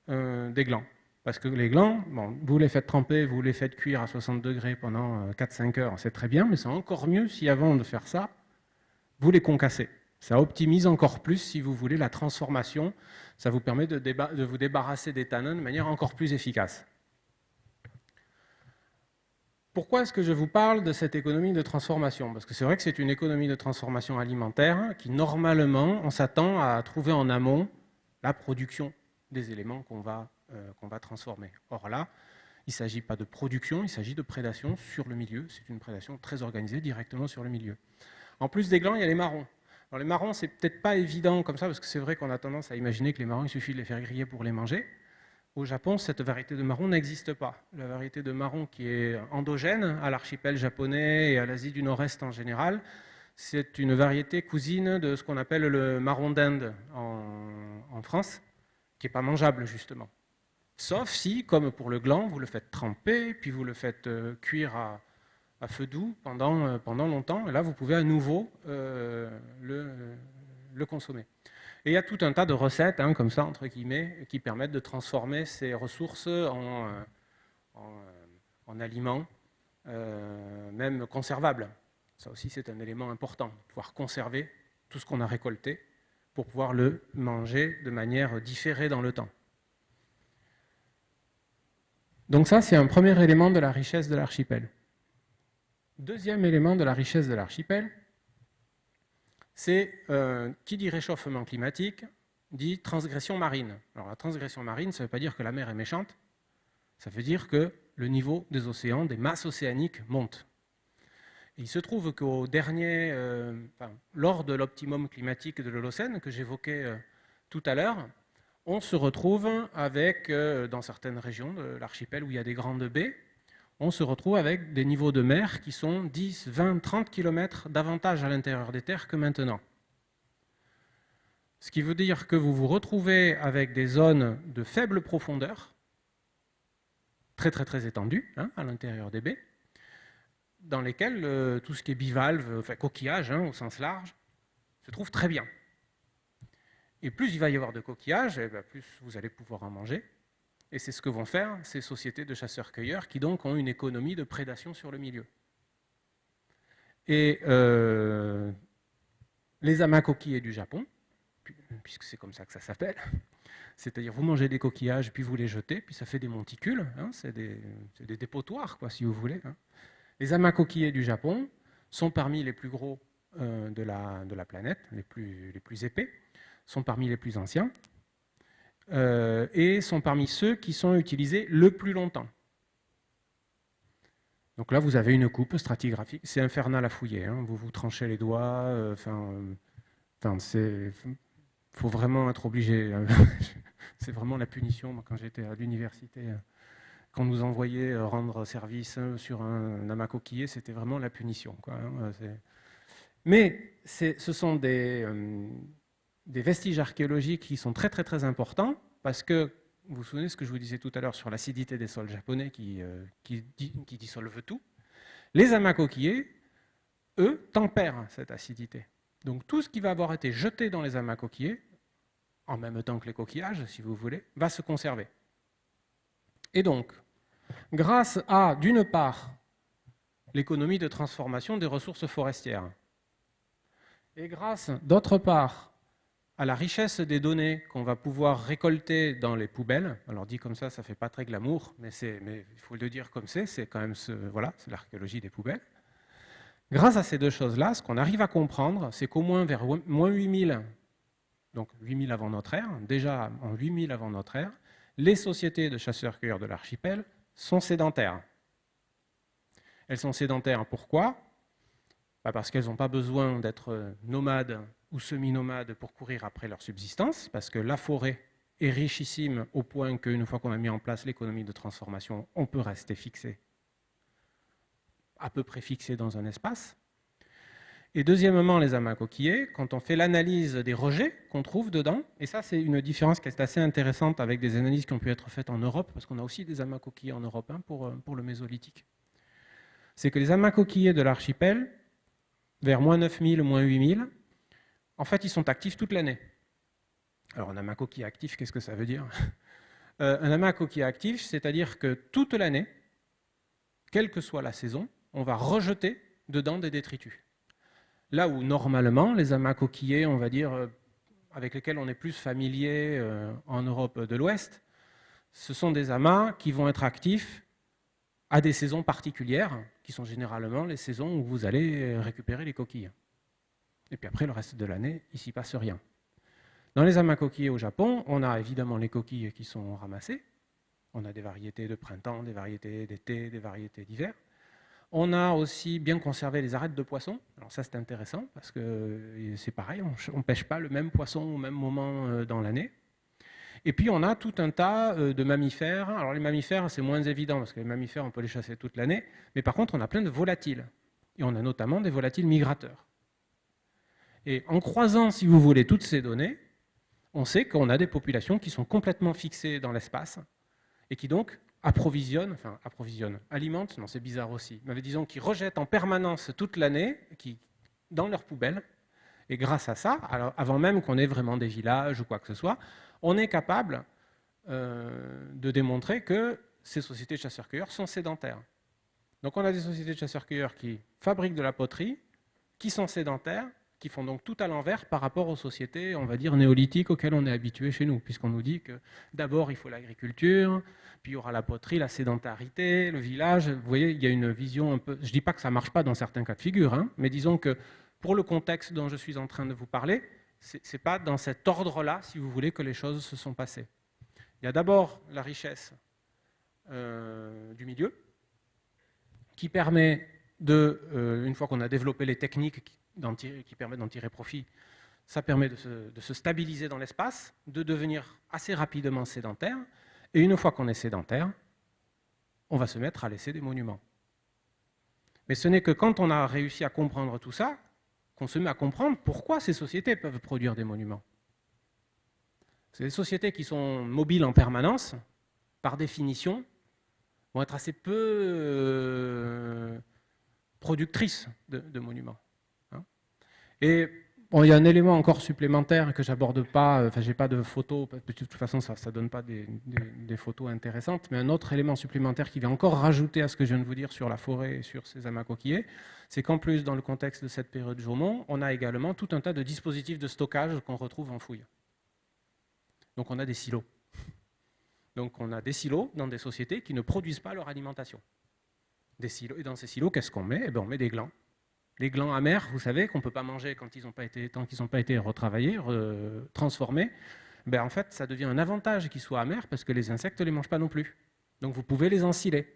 des glands. Parce que les glands, bon, vous les faites tremper, vous les faites cuire à 60 degrés pendant 4-5 heures, c'est très bien, mais c'est encore mieux si avant de faire ça, vous les concassez. Ça optimise encore plus, si vous voulez, la transformation. Ça vous permet de vous débarrasser des tanins de manière encore plus efficace. Pourquoi est-ce que je vous parle de cette économie de transformation? Parce que c'est vrai que c'est une économie de transformation alimentaire qui, normalement, on s'attend à trouver en amont la production des éléments qu'on va transformer. Or là, il ne s'agit pas de production, il s'agit de prédation sur le milieu. C'est une prédation très organisée directement sur le milieu. En plus des glands, il y a les marrons. Alors les marrons, c'est peut-être pas évident comme ça, parce que c'est vrai qu'on a tendance à imaginer que les marrons, il suffit de les faire griller pour les manger. Au Japon, cette variété de marron n'existe pas. La variété de marron qui est endogène à l'archipel japonais et à l'Asie du Nord-Est en général, c'est une variété cousine de ce qu'on appelle le marron d'Inde en France, qui n'est pas mangeable justement. Sauf si, comme pour le gland, vous le faites tremper, puis vous le faites cuire à feu doux pendant longtemps, et là vous pouvez à nouveau le consommer. Et il y a tout un tas de recettes, comme ça, entre guillemets, qui permettent de transformer ces ressources en aliments, même conservables. Ça aussi, c'est un élément important, pouvoir conserver tout ce qu'on a récolté pour pouvoir le manger de manière différée dans le temps. Donc ça, c'est un premier élément de la richesse de l'archipel. Deuxième élément de la richesse de l'archipel, c'est, qui dit réchauffement climatique, dit transgression marine. Alors la transgression marine, ça ne veut pas dire que la mer est méchante, ça veut dire que le niveau des océans, des masses océaniques monte. Et il se trouve qu'au dernier, lors de l'optimum climatique de l'Holocène, que j'évoquais tout à l'heure, on se retrouve avec, dans certaines régions de l'archipel où il y a des grandes baies, on se retrouve avec des niveaux de mer qui sont 10, 20, 30 km davantage à l'intérieur des terres que maintenant. Ce qui veut dire que vous vous retrouvez avec des zones de faible profondeur, très très très étendues, à l'intérieur des baies, dans lesquelles tout ce qui est bivalve, enfin coquillage au sens large, se trouve très bien. Et plus il va y avoir de coquillages, plus vous allez pouvoir en manger. Et c'est ce que vont faire ces sociétés de chasseurs-cueilleurs qui donc ont une économie de prédation sur le milieu. Et les amas-coquillers du Japon, puisque c'est comme ça que ça s'appelle, c'est-à-dire vous mangez des coquillages, puis vous les jetez, puis ça fait des monticules, c'est des dépotoirs, quoi, si vous voulez. Les amas-coquillers du Japon sont parmi les plus gros de la planète, les plus épais, sont parmi les plus anciens, et sont parmi ceux qui sont utilisés le plus longtemps. Donc là, vous avez une coupe stratigraphique. C'est infernal à fouiller. Vous vous tranchez les doigts. Faut vraiment être obligé. C'est vraiment la punition. Moi, quand j'étais à l'université, quand on nous envoyait rendre service sur un amas coquillé, c'était vraiment la punition, quoi. Mais ce sont des vestiges archéologiques qui sont très très très importants parce que, vous vous souvenez de ce que je vous disais tout à l'heure sur l'acidité des sols japonais qui dissolvent tout. Les amas coquillés, eux, tempèrent cette acidité. Donc tout ce qui va avoir été jeté dans les amas coquillés, en même temps que les coquillages, si vous voulez, va se conserver. Et donc, grâce à, d'une part, l'économie de transformation des ressources forestières, et grâce, d'autre part, à la richesse des données qu'on va pouvoir récolter dans les poubelles. Alors dit comme ça ne fait pas très glamour, mais il faut le dire comme c'est quand même c'est l'archéologie des poubelles. Grâce à ces deux choses-là, ce qu'on arrive à comprendre, c'est qu'au moins vers moins 8000, donc 8000 avant notre ère, déjà en 8000 avant notre ère, les sociétés de chasseurs-cueilleurs de l'archipel sont sédentaires. Elles sont sédentaires pourquoi ? Parce qu'elles n'ont pas besoin d'être nomades ou semi-nomades pour courir après leur subsistance, parce que la forêt est richissime au point qu'une fois qu'on a mis en place l'économie de transformation, on peut rester fixé, à peu près fixé dans un espace. Et deuxièmement, les amas coquillés, quand on fait l'analyse des rejets qu'on trouve dedans, et ça c'est une différence qui est assez intéressante avec des analyses qui ont pu être faites en Europe, parce qu'on a aussi des amas coquillés en Europe pour le Mésolithique, c'est que les amas coquillés de l'archipel, vers moins 9000, moins 8000, en fait, ils sont actifs toute l'année. Alors, un amas coquillé actif, qu'est-ce que ça veut dire ? Un amas coquillé actif, c'est-à-dire que toute l'année, quelle que soit la saison, on va rejeter dedans des détritus. Là où, normalement, les amas coquillés, on va dire, avec lesquels on est plus familier en Europe de l'Ouest, ce sont des amas qui vont être actifs à des saisons particulières, qui sont généralement les saisons où vous allez récupérer les coquilles. Et puis après, le reste de l'année, il ne s'y passe rien. Dans les amas coquillers au Japon, on a évidemment les coquilles qui sont ramassées. On a des variétés de printemps, des variétés d'été, des variétés d'hiver. On a aussi bien conservé les arêtes de poissons. Alors ça, c'est intéressant parce que c'est pareil, on ne pêche pas le même poisson au même moment dans l'année. Et puis, on a tout un tas de mammifères. Alors, les mammifères, c'est moins évident parce que les mammifères, on peut les chasser toute l'année. Mais par contre, on a plein de volatiles. Et on a notamment des volatiles migrateurs. Et en croisant, si vous voulez, toutes ces données, on sait qu'on a des populations qui sont complètement fixées dans l'espace et qui donc alimentent, non c'est bizarre aussi, mais disons qui rejettent en permanence toute l'année dans leurs poubelles. Et grâce à ça, alors avant même qu'on ait vraiment des villages ou quoi que ce soit, on est capable de démontrer que ces sociétés de chasseurs-cueilleurs sont sédentaires. Donc on a des sociétés de chasseurs-cueilleurs qui fabriquent de la poterie, qui sont sédentaires, qui font donc tout à l'envers par rapport aux sociétés, on va dire, néolithiques auxquelles on est habitué chez nous, puisqu'on nous dit que d'abord il faut l'agriculture, puis il y aura la poterie, la sédentarité, le village. Vous voyez, il y a une vision un peu... Je ne dis pas que ça ne marche pas dans certains cas de figure, hein, mais disons que pour le contexte dont je suis en train de vous parler, ce n'est pas dans cet ordre-là, si vous voulez, que les choses se sont passées. Il y a d'abord la richesse du milieu, qui permet une fois qu'on a développé les techniques qui permettent d'en tirer profit, ça permet de se stabiliser dans l'espace, de devenir assez rapidement sédentaire, et une fois qu'on est sédentaire, on va se mettre à laisser des monuments. Mais ce n'est que quand on a réussi à comprendre tout ça, qu'on se met à comprendre pourquoi ces sociétés peuvent produire des monuments. C'est des sociétés qui sont mobiles en permanence, par définition, vont être assez peu productrices de monuments. Et bon, il y a un élément encore supplémentaire que j'aborde pas, enfin j'ai pas de photos, de toute façon ça ne donne pas des photos intéressantes, mais un autre élément supplémentaire qui vient encore rajouter à ce que je viens de vous dire sur la forêt et sur ces amas coquillers, c'est qu'en plus dans le contexte de cette période Jaumont, on a également tout un tas de dispositifs de stockage qu'on retrouve en fouille. Donc on a des silos. Donc on a des silos dans des sociétés qui ne produisent pas leur alimentation. Des silos, et dans ces silos, qu'est-ce qu'on met? Eh bien, on met des glands. Les glands amers, vous savez, qu'on ne peut pas manger quand ils n'ont pas été retravaillés, transformés, ben en fait, ça devient un avantage qu'ils soient amers parce que les insectes ne les mangent pas non plus. Donc vous pouvez les ensiler.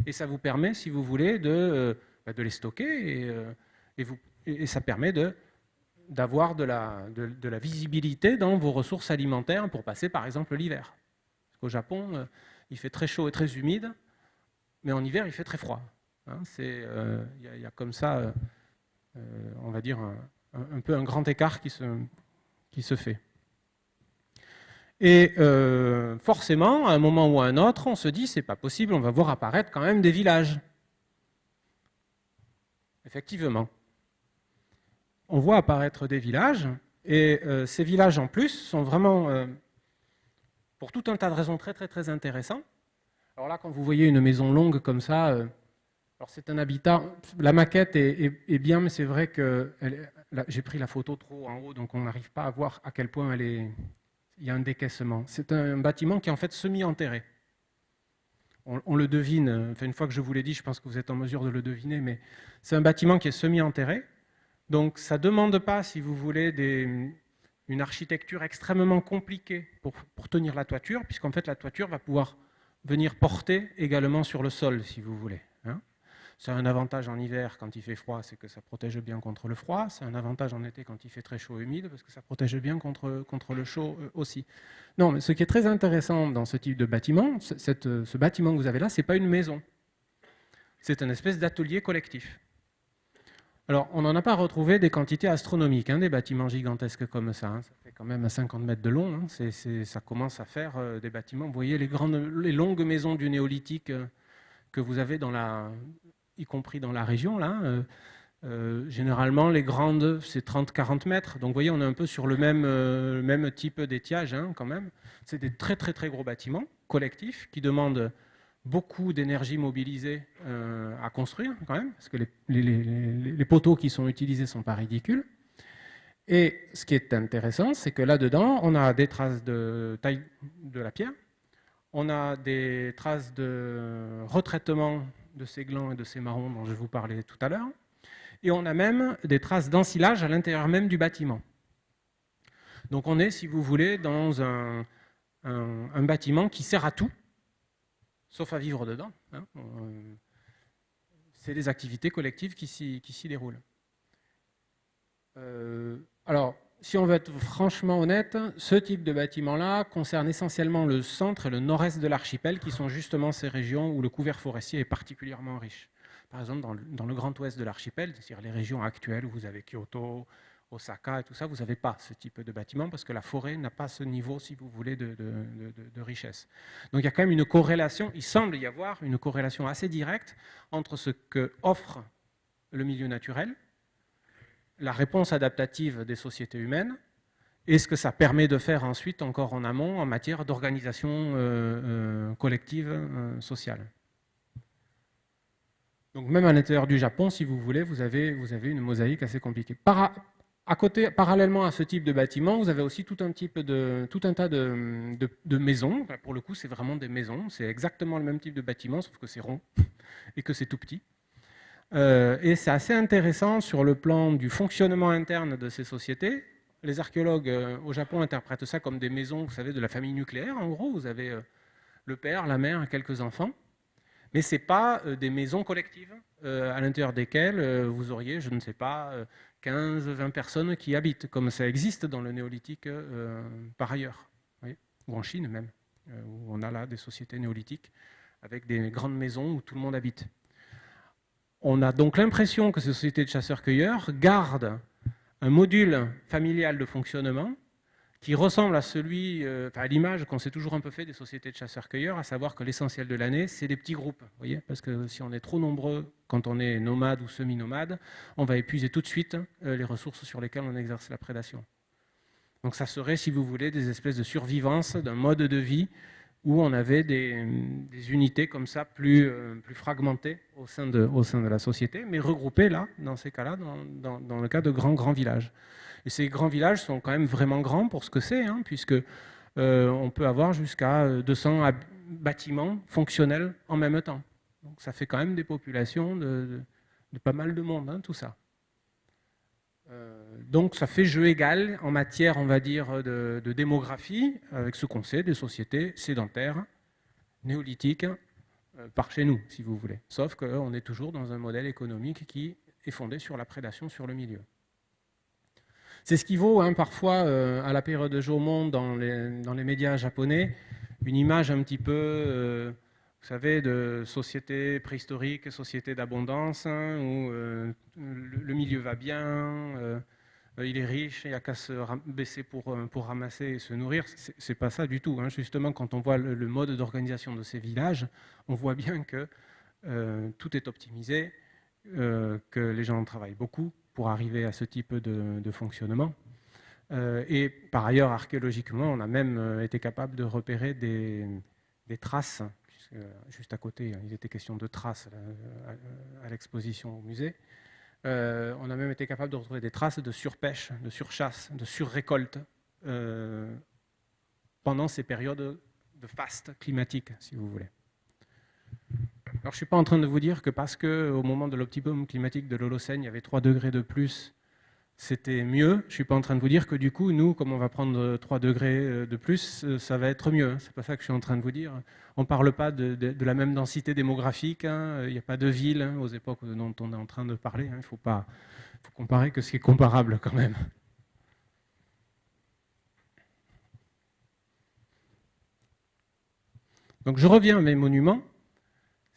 Et ça vous permet, si vous voulez, de les stocker et ça permet d'avoir de la visibilité dans vos ressources alimentaires pour passer, par exemple, l'hiver. Parce qu'au Japon, il fait très chaud et très humide, mais en hiver, il fait très froid. Hein, y a comme ça... on va dire, un peu un grand écart qui se fait. Et forcément, à un moment ou à un autre, on se dit, c'est pas possible, on va voir apparaître quand même des villages. Effectivement. On voit apparaître des villages, et ces villages en plus sont vraiment, pour tout un tas de raisons très très très intéressants. Alors là, quand vous voyez une maison longue comme ça, alors c'est un habitat, la maquette est bien, mais c'est vrai que j'ai pris la photo trop en haut, donc on n'arrive pas à voir à quel point il y a un décaissement. C'est un bâtiment qui est en fait semi-enterré. On le devine, enfin, une fois que je vous l'ai dit, je pense que vous êtes en mesure de le deviner, mais c'est un bâtiment qui est semi-enterré. Donc ça ne demande pas, si vous voulez, une architecture extrêmement compliquée pour tenir la toiture, puisqu'en fait la toiture va pouvoir venir porter également sur le sol, si vous voulez. Hein. C'est un avantage en hiver quand il fait froid, c'est que ça protège bien contre le froid. C'est un avantage en été quand il fait très chaud et humide, parce que ça protège bien contre le chaud aussi. Non, mais ce qui est très intéressant dans ce type de bâtiment, ce bâtiment que vous avez là, ce n'est pas une maison. C'est une espèce d'atelier collectif. Alors, on n'en a pas retrouvé des quantités astronomiques, hein, des bâtiments gigantesques comme ça. Hein. Ça fait quand même 50 mètres de long. Hein. Ça commence à faire des bâtiments. Vous voyez les longues maisons du néolithique que vous avez y compris dans la région, là. Généralement, les grandes, c'est 30-40 mètres. Donc, vous voyez, on est un peu sur le même type d'étiage, hein, quand même. C'est des très, très, très gros bâtiments collectifs qui demandent beaucoup d'énergie mobilisée à construire, quand même, parce que les poteaux qui sont utilisés ne sont pas ridicules. Et ce qui est intéressant, c'est que là-dedans, on a des traces de taille de la pierre, on a des traces de retraitement de ces glands et de ces marrons dont je vous parlais tout à l'heure. Et on a même des traces d'ensilage à l'intérieur même du bâtiment. Donc on est, si vous voulez, dans un bâtiment qui sert à tout, sauf à vivre dedans. Hein. C'est les activités collectives qui s'y déroulent. Alors, si on veut être franchement honnête, ce type de bâtiment-là concerne essentiellement le centre et le nord-est de l'archipel, qui sont justement ces régions où le couvert forestier est particulièrement riche. Par exemple, dans le grand ouest de l'archipel, c'est-à-dire les régions actuelles où vous avez Kyoto, Osaka et tout ça, vous n'avez pas ce type de bâtiment parce que la forêt n'a pas ce niveau, si vous voulez, de richesse. Donc il y a quand même une corrélation, il semble y avoir une corrélation assez directe entre ce que offre le milieu naturel, la réponse adaptative des sociétés humaines et ce que ça permet de faire ensuite encore en amont en matière d'organisation collective sociale. Donc même à l'intérieur du Japon, si vous voulez, vous avez une mosaïque assez compliquée. Parallèlement à ce type de bâtiment, vous avez aussi tout un tas de maisons. Pour le coup, c'est vraiment des maisons. C'est exactement le même type de bâtiment, sauf que c'est rond et que c'est tout petit. Et c'est assez intéressant sur le plan du fonctionnement interne de ces sociétés. Les archéologues au Japon interprètent ça comme des maisons, vous savez, de la famille nucléaire. En gros, vous avez le père, la mère et quelques enfants. Mais ce n'est pas des maisons collectives à l'intérieur desquelles vous auriez, je ne sais pas, 15-20 personnes qui habitent, comme ça existe dans le néolithique par ailleurs, ou en Chine même, où on a là des sociétés néolithiques avec des grandes maisons où tout le monde habite. On a donc l'impression que ces sociétés de chasseurs-cueilleurs gardent un module familial de fonctionnement qui ressemble à à l'image qu'on s'est toujours un peu fait des sociétés de chasseurs-cueilleurs, à savoir que l'essentiel de l'année, c'est des petits groupes. Vous voyez, parce que si on est trop nombreux, quand on est nomade ou semi-nomade, on va épuiser tout de suite les ressources sur lesquelles on exerce la prédation. Donc ça serait, si vous voulez, des espèces de survivance d'un mode de vie où on avait des unités comme ça plus fragmentées au sein de la société, mais regroupées là, dans ces cas-là, dans le cas de grands villages. Et ces grands villages sont quand même vraiment grands pour ce que c'est, hein, puisque on peut avoir jusqu'à 200 bâtiments fonctionnels en même temps. Donc ça fait quand même des populations de pas mal de monde, hein, tout ça. Donc ça fait jeu égal en matière, on va dire, de démographie, avec ce qu'on sait des sociétés sédentaires, néolithiques, par chez nous, si vous voulez. Sauf qu'on est toujours dans un modèle économique qui est fondé sur la prédation sur le milieu. C'est ce qui vaut parfois, à la période de Jomon, dans les médias japonais, une image un petit peu, vous savez, de société préhistorique, société d'abondance, où le milieu va bien, il est riche, il n'y a qu'à se baisser pour ramasser et se nourrir. C'est pas ça du tout. Hein. Justement, quand on voit le mode d'organisation de ces villages, on voit bien que tout est optimisé, que les gens travaillent beaucoup pour arriver à ce type de fonctionnement. Et par ailleurs, archéologiquement, on a même été capable de repérer des traces, puisque juste à côté, il était question de traces à l'exposition au musée. On a même été capable de retrouver des traces de surpêche, de surchasse, de surrécolte pendant ces périodes de faste climatique, si vous voulez. Alors, je ne suis pas en train de vous dire que parce qu'au moment de l'optimum climatique de l'Holocène, il y avait 3 degrés de plus, c'était mieux. Je ne suis pas en train de vous dire que du coup, nous, comme on va prendre 3 degrés de plus, ça va être mieux. Ce n'est pas ça que je suis en train de vous dire. On ne parle pas de la même densité démographique. Hein. Il n'y a pas de ville aux époques dont on est en train de parler. Hein. Il faut comparer que ce qui est comparable quand même. Donc je reviens à mes monuments.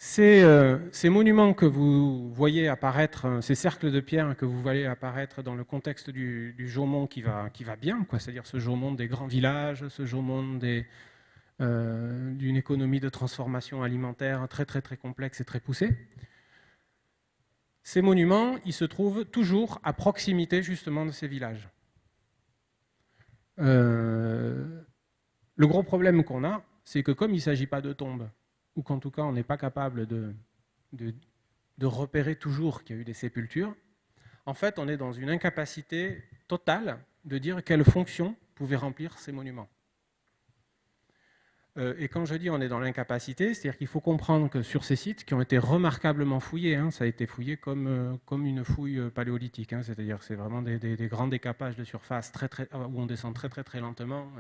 Ces monuments que vous voyez apparaître, ces cercles de pierre que vous voyez apparaître dans le contexte du Jomon qui va bien, c'est-à-dire ce Jomon des grands villages, ce Jomon d'une économie de transformation alimentaire très très très complexe et très poussée. Ces monuments, ils se trouvent toujours à proximité justement de ces villages. Le gros problème qu'on a, c'est que comme il ne s'agit pas de tombes, ou qu'en tout cas on n'est pas capable de repérer toujours qu'il y a eu des sépultures, en fait on est dans une incapacité totale de dire quelle fonction pouvaient remplir ces monuments. Et quand je dis on est dans l'incapacité, c'est-à-dire qu'il faut comprendre que sur ces sites qui ont été remarquablement fouillés, hein, ça a été fouillé comme une fouille paléolithique, hein, c'est-à-dire que c'est vraiment des grands décapages de surface où on descend très lentement.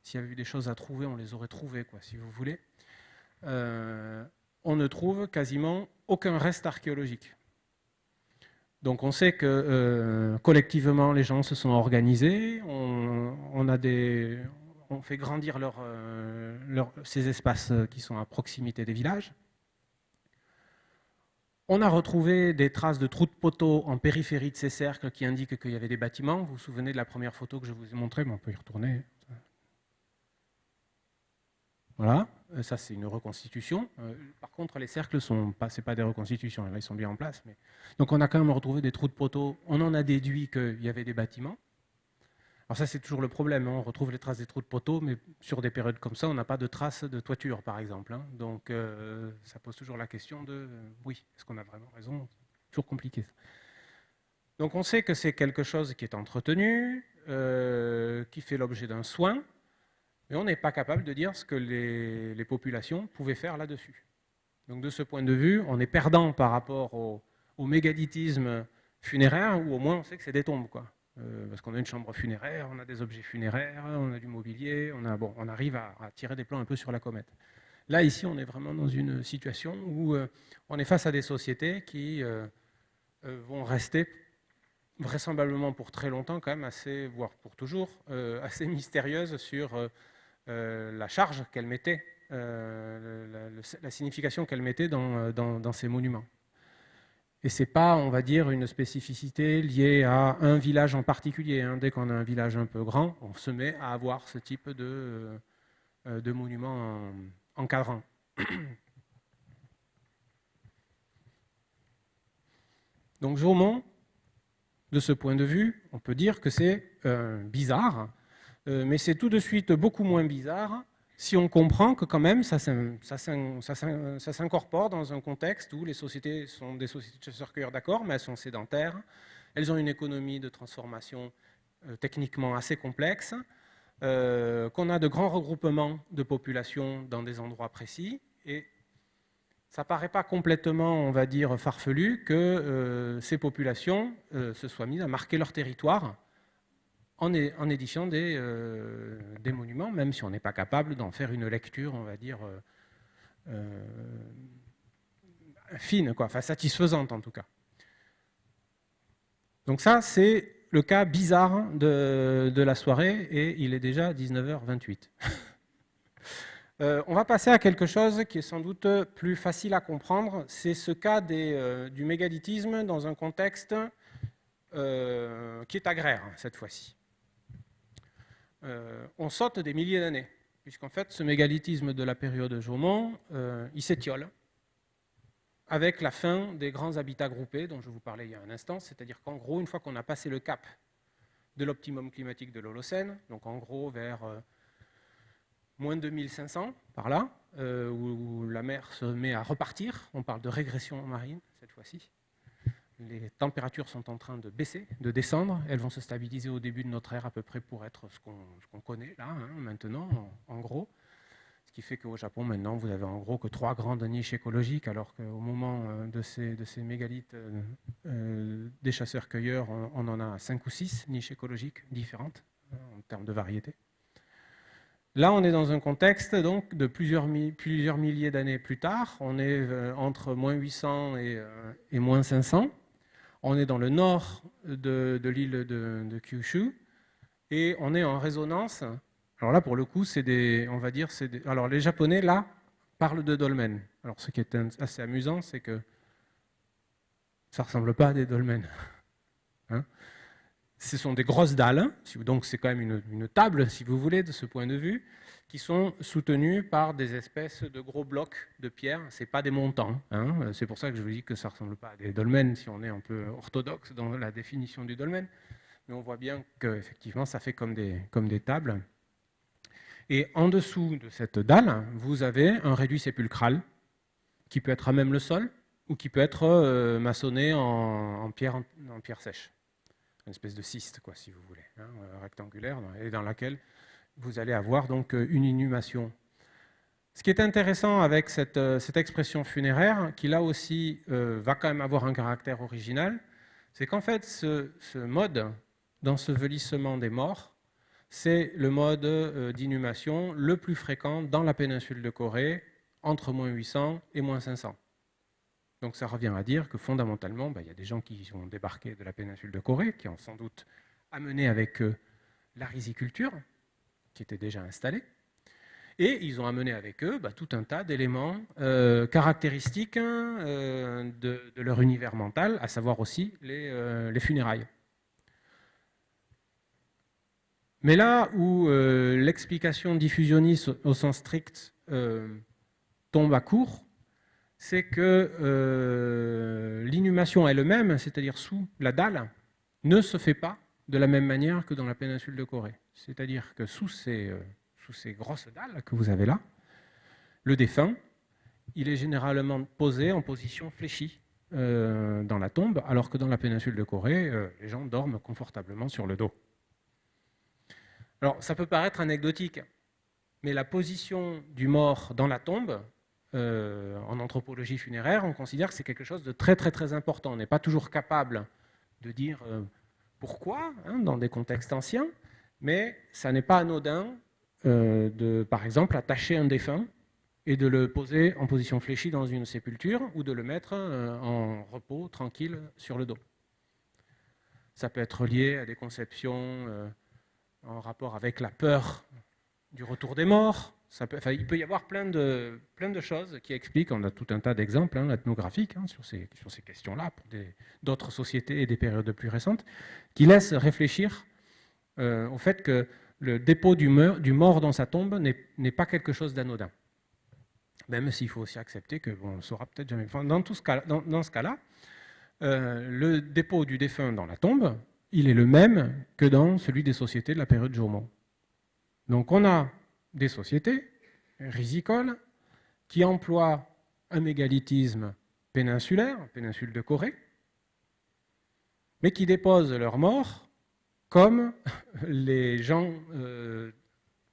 S'il y avait eu des choses à trouver, on les aurait trouvées, quoi, si vous voulez. On ne trouve quasiment aucun reste archéologique. Donc on sait que collectivement les gens se sont organisés, on fait grandir ces espaces qui sont à proximité des villages. On a retrouvé des traces de trous de poteaux en périphérie de ces cercles qui indiquent qu'il y avait des bâtiments. Vous vous souvenez de la première photo que je vous ai montrée, mais on peut y retourner. Voilà, ça c'est une reconstitution. Par contre, les cercles c'est pas des reconstitutions, là ils sont bien en place. Mais... Donc on a quand même retrouvé des trous de poteaux. On en a déduit qu'il y avait des bâtiments. Alors ça c'est toujours le problème, hein. On retrouve les traces des trous de poteaux, mais sur des périodes comme ça, on n'a pas de traces de toiture, par exemple, hein. Donc ça pose toujours la question de, oui, est-ce qu'on a vraiment raison? Toujours compliqué. Donc on sait que c'est quelque chose qui est entretenu, qui fait l'objet d'un soin. Mais on n'est pas capable de dire ce que les populations pouvaient faire là-dessus. Donc de ce point de vue, on est perdant par rapport au mégalithisme funéraire, où au moins on sait que c'est des tombes, quoi. Parce qu'on a une chambre funéraire, on a des objets funéraires, on a du mobilier, on arrive à tirer des plans un peu sur la comète. Là, ici, on est vraiment dans une situation où on est face à des sociétés qui vont rester vraisemblablement pour très longtemps, quand même, voire pour toujours, assez mystérieuses sur... la charge qu'elle mettait, la signification qu'elle mettait dans ces monuments. Et ce n'est pas, on va dire, une spécificité liée à un village en particulier, hein. Dès qu'on a un village un peu grand, on se met à avoir ce type de monuments encadrant. Donc Jaumont, de ce point de vue, on peut dire que c'est bizarre, mais c'est tout de suite beaucoup moins bizarre si on comprend que quand même ça s'incorpore dans un contexte où les sociétés sont des sociétés de chasseurs-cueilleurs, d'accord, mais elles sont sédentaires, elles ont une économie de transformation techniquement assez complexe, qu'on a de grands regroupements de populations dans des endroits précis, et ça ne paraît pas complètement, on va dire, farfelu que ces populations se soient mises à marquer leur territoire en édifiant des monuments, même si on n'est pas capable d'en faire une lecture, on va dire, fine, quoi, enfin satisfaisante en tout cas. Donc ça, c'est le cas bizarre de la soirée, et il est déjà 19h28. On va passer à quelque chose qui est sans doute plus facile à comprendre, c'est ce cas du mégalithisme dans un contexte qui est agraire, cette fois-ci. On saute des milliers d'années, puisqu'en fait, ce mégalithisme de la période Jaumont, il s'étiole avec la fin des grands habitats groupés dont je vous parlais il y a un instant, c'est-à-dire qu'en gros, une fois qu'on a passé le cap de l'optimum climatique de l'Holocène, donc en gros vers moins 2500, par là, où la mer se met à repartir, on parle de régression marine cette fois-ci. Les températures sont en train de baisser, de descendre. Elles vont se stabiliser au début de notre ère à peu près pour être ce qu'on connaît là, hein, maintenant, en gros. Ce qui fait qu'au Japon, maintenant, vous avez en gros que 3 grandes niches écologiques, alors qu'au moment de ces mégalithes des chasseurs-cueilleurs, on en a 5 ou 6 niches écologiques différentes en termes de variété. Là, on est dans un contexte donc, de plusieurs milliers d'années plus tard. On est entre moins 800 et moins 500. On est dans le nord de l'île de Kyushu et on est en résonance. Alors là, pour le coup, on va dire, alors les Japonais là parlent de dolmens. Alors ce qui est assez amusant, c'est que ça ressemble pas à des dolmens. Hein, ce sont des grosses dalles, donc c'est quand même une table, si vous voulez, de ce point de vue, qui sont soutenues par des espèces de gros blocs de pierre. Ce n'est pas des montants, hein. C'est pour ça que je vous dis que ça ne ressemble pas à des dolmens, si on est un peu orthodoxe dans la définition du dolmen. Mais on voit bien qu'effectivement, ça fait comme des tables. Et en dessous de cette dalle, vous avez un réduit sépulcral qui peut être à même le sol ou qui peut être maçonné en pierre sèche. Une espèce de cyste, quoi, si vous voulez, hein, rectangulaire, et dans laquelle vous allez avoir donc une inhumation Ce qui est intéressant avec cette expression funéraire, qui là aussi va quand même avoir un caractère original, c'est qu'en fait, ce mode d'ensevelissement des morts, c'est le mode d'inhumation le plus fréquent dans la péninsule de Corée, entre moins 800 et moins 500. Donc ça revient à dire que fondamentalement, il y a des gens qui ont débarqué de la péninsule de Corée, qui ont sans doute amené avec eux la riziculture, qui était déjà installée, et ils ont amené avec eux tout un tas d'éléments caractéristiques de leur univers mental, à savoir aussi les funérailles. Mais là où l'explication diffusionniste au sens strict tombe à court, c'est que l'inhumation elle-même, c'est-à-dire sous la dalle, ne se fait pas de la même manière que dans la péninsule de Corée. C'est-à-dire que sous ces grosses dalles que vous avez là, le défunt, il est généralement posé en position fléchie dans la tombe, alors que dans la péninsule de Corée, les gens dorment confortablement sur le dos. Alors, ça peut paraître anecdotique, mais la position du mort dans la tombe, en anthropologie funéraire, on considère que c'est quelque chose de très très très important. On n'est pas toujours capable de dire pourquoi, dans des contextes anciens, mais ça n'est pas anodin de, par exemple, attacher un défunt et de le poser en position fléchie dans une sépulture ou de le mettre en repos, tranquille, sur le dos. Ça peut être lié à des conceptions en rapport avec la peur du retour des morts. Il peut y avoir plein de choses qui expliquent, on a tout un tas d'exemples ethnographiques sur ces questions-là, pour d'autres sociétés et des périodes plus récentes, qui laissent réfléchir au fait que le dépôt du mort dans sa tombe n'est pas quelque chose d'anodin. Même s'il faut aussi accepter que, on ne le saura peut-être jamais. Enfin, dans ce cas-là, le dépôt du défunt dans la tombe, il est le même que dans celui des sociétés de la période Jomon. Donc on a des sociétés rizicoles qui emploient un mégalithisme péninsulaire, péninsule de Corée, mais qui déposent leurs morts comme les gens,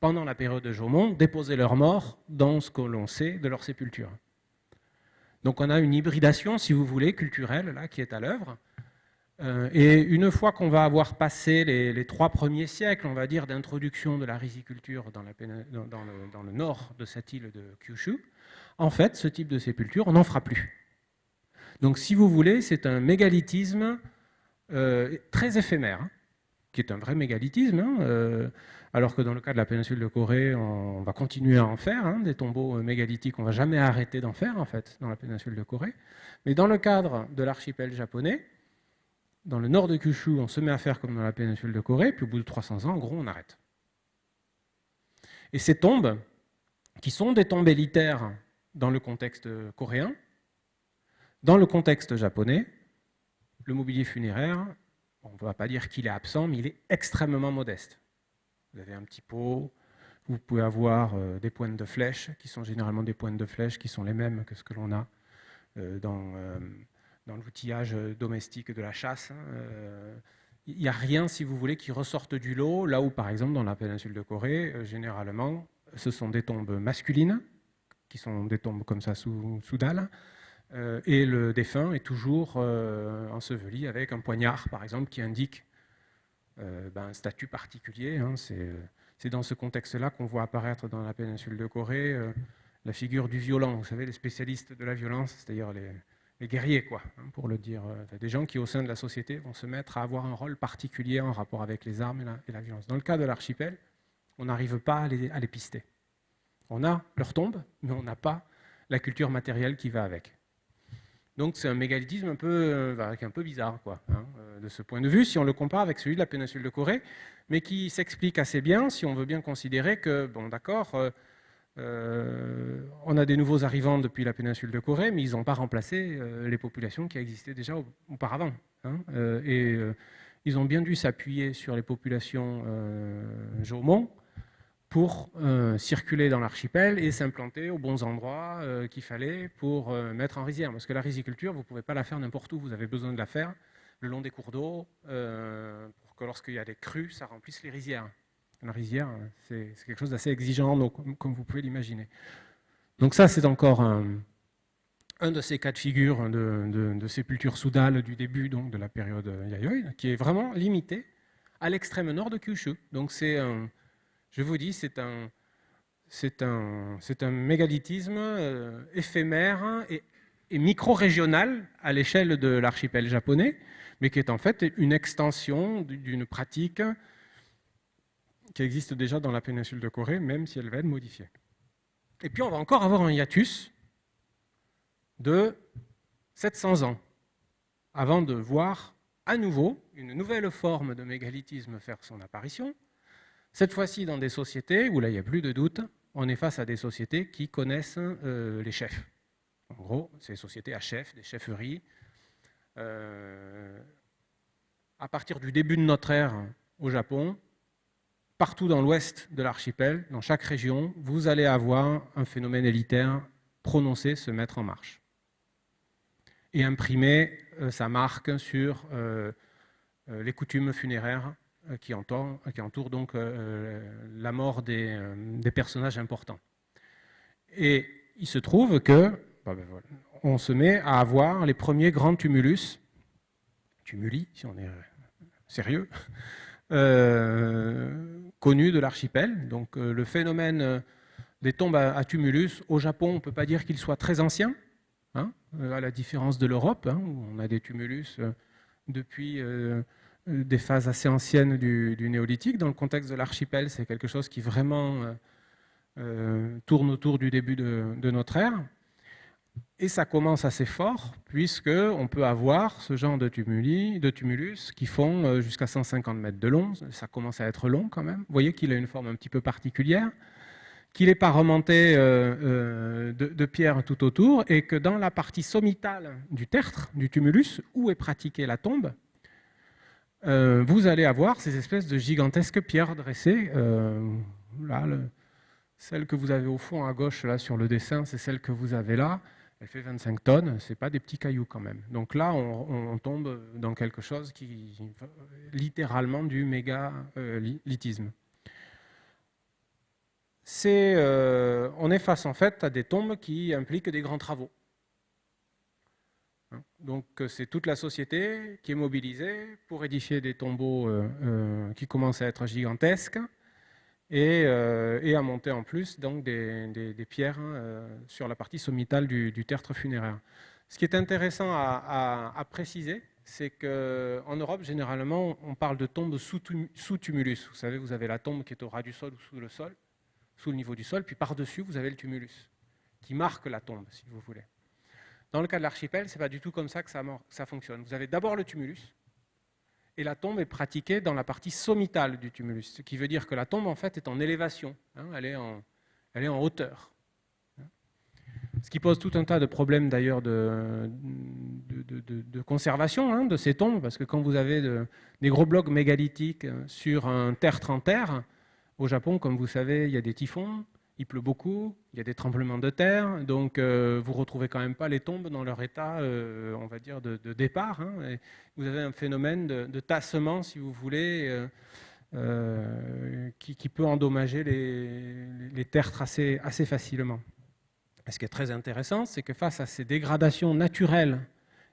pendant la période de Jomon, déposaient leurs morts dans ce que l'on sait de leur sépulture. Donc on a une hybridation, si vous voulez, culturelle là, qui est à l'œuvre. Et une fois qu'on va avoir passé les 3 premiers siècles, on va dire, d'introduction de la riziculture dans le nord de cette île de Kyushu, en fait, ce type de sépulture, on n'en fera plus. Donc, si vous voulez, c'est un mégalithisme très éphémère, qui est un vrai mégalithisme, alors que dans le cas de la péninsule de Corée, on va continuer à en faire, des tombeaux mégalithiques, on ne va jamais arrêter d'en faire, en fait, dans la péninsule de Corée. Mais dans le cadre de l'archipel japonais, dans le nord de Kyushu, on se met à faire comme dans la péninsule de Corée, puis au bout de 300 ans, en gros, on arrête. Et ces tombes, qui sont des tombes élitaires dans le contexte coréen, dans le contexte japonais, le mobilier funéraire, on ne va pas dire qu'il est absent, mais il est extrêmement modeste. Vous avez un petit pot, vous pouvez avoir des pointes de flèches, qui sont généralement des pointes de flèches qui sont les mêmes que ce que l'on a dans l'outillage domestique de la chasse. Il n'y a rien, si vous voulez, qui ressorte du lot, là où, par exemple, dans la péninsule de Corée, généralement, ce sont des tombes masculines, qui sont des tombes comme ça sous dalle, et le défunt est toujours enseveli avec un poignard, par exemple, qui indique un statut particulier. C'est dans ce contexte-là qu'on voit apparaître dans la péninsule de Corée la figure du violent. Vous savez, les spécialistes de la violence, c'est-à-dire les guerriers, quoi, pour le dire. Des gens qui, au sein de la société, vont se mettre à avoir un rôle particulier en rapport avec les armes et la violence. Dans le cas de l'archipel, on n'arrive pas à les pister. On a leur tombe, mais on n'a pas la culture matérielle qui va avec. Donc c'est un mégalithisme un peu bizarre, quoi, de ce point de vue, si on le compare avec celui de la péninsule de Corée, mais qui s'explique assez bien si on veut bien considérer que, bon d'accord, on a des nouveaux arrivants depuis la péninsule de Corée, mais ils n'ont pas remplacé les populations qui existaient déjà auparavant. Ils ont bien dû s'appuyer sur les populations Jomon pour circuler dans l'archipel et s'implanter aux bons endroits qu'il fallait pour mettre en rizière. Parce que la riziculture, vous ne pouvez pas la faire n'importe où, vous avez besoin de la faire le long des cours d'eau, pour que lorsqu'il y a des crues, ça remplisse les rizières. La rizière, c'est quelque chose d'assez exigeant, donc, comme vous pouvez l'imaginer. Donc ça, c'est encore un de ces cas de figure de sépulture soudale du début donc, de la période Yayoi, qui est vraiment limité à l'extrême nord de Kyushu. Donc je vous dis, c'est un mégalithisme éphémère et micro-régional à l'échelle de l'archipel japonais, mais qui est en fait une extension d'une pratique qui existe déjà dans la péninsule de Corée, même si elle va être modifiée. Et puis on va encore avoir un hiatus de 700 ans, avant de voir à nouveau une nouvelle forme de mégalithisme faire son apparition, cette fois-ci dans des sociétés où là il n'y a plus de doute, on est face à des sociétés qui connaissent les chefs. En gros, c'est des sociétés à chefs, des chefferies. À partir du début de notre ère au Japon, partout dans l'ouest de l'archipel, dans chaque région, vous allez avoir un phénomène élitaire prononcé se mettre en marche et imprimer sa marque sur les coutumes funéraires qui entourent donc la mort des personnages importants. Et il se trouve que on se met à avoir les premiers grands tumuli, si on est sérieux, connus de l'archipel. Donc le phénomène des tombes à tumulus, au Japon, on ne peut pas dire qu'il soit très ancien, hein, à la différence de l'Europe, hein, où on a des tumulus depuis des phases assez anciennes du néolithique. Dans le contexte de l'archipel, c'est quelque chose qui vraiment tourne autour du début de notre ère. Et ça commence assez fort, puisqu'on peut avoir ce genre de tumulus qui font jusqu'à 150 mètres de long. Ça commence à être long quand même. Vous voyez qu'il a une forme un petit peu particulière, qu'il n'est pas remonté de pierre tout autour, et que dans la partie sommitale du tertre, du tumulus, où est pratiquée la tombe, vous allez avoir ces espèces de gigantesques pierres dressées. Là, celle que vous avez au fond à gauche là, sur le dessin, c'est celle que vous avez là. Elle fait 25 tonnes, ce n'est pas des petits cailloux quand même. Donc là, on tombe dans quelque chose qui littéralement du mégalithisme. On est face en fait à des tombes qui impliquent des grands travaux. Donc c'est toute la société qui est mobilisée pour édifier des tombeaux qui commencent à être gigantesques et à monter en plus donc des pierres sur la partie sommitale du tertre funéraire. Ce qui est intéressant à préciser, c'est qu'en Europe, généralement, on parle de tombes sous tumulus. Vous savez, vous avez la tombe qui est au ras du sol ou sous le sol, sous le niveau du sol, puis par-dessus, vous avez le tumulus, qui marque la tombe, si vous voulez. Dans le cas de l'archipel, ce n'est pas du tout comme ça que ça fonctionne. Vous avez d'abord le tumulus, et la tombe est pratiquée dans la partie sommitale du tumulus, ce qui veut dire que la tombe, en fait, est en élévation, hein, elle est en hauteur. Ce qui pose tout un tas de problèmes, d'ailleurs, de conservation hein, de ces tombes, parce que quand vous avez des gros blocs mégalithiques sur un tertre en terre, au Japon, comme vous savez, il y a des typhons, il pleut beaucoup, il y a des tremblements de terre, donc vous ne retrouvez quand même pas les tombes dans leur état, on va dire, de départ. Hein, et vous avez un phénomène de tassement, si vous voulez, qui peut endommager les tertres assez facilement. Et ce qui est très intéressant, c'est que face à ces dégradations naturelles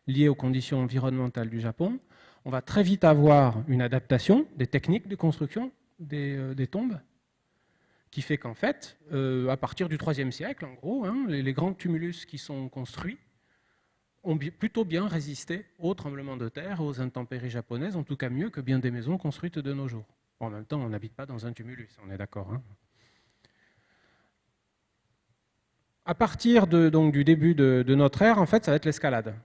liées aux conditions environnementales du Japon, on va très vite avoir une adaptation des techniques de construction des tombes, qui fait qu'en fait, à partir du IIIe siècle, en gros, hein, les grands tumulus qui sont construits ont plutôt bien résisté aux tremblements de terre, aux intempéries japonaises, en tout cas mieux que bien des maisons construites de nos jours. En même temps, on n'habite pas dans un tumulus, on est d'accord. Hein. À partir donc, du début de notre ère, en fait, ça va être l'escalade.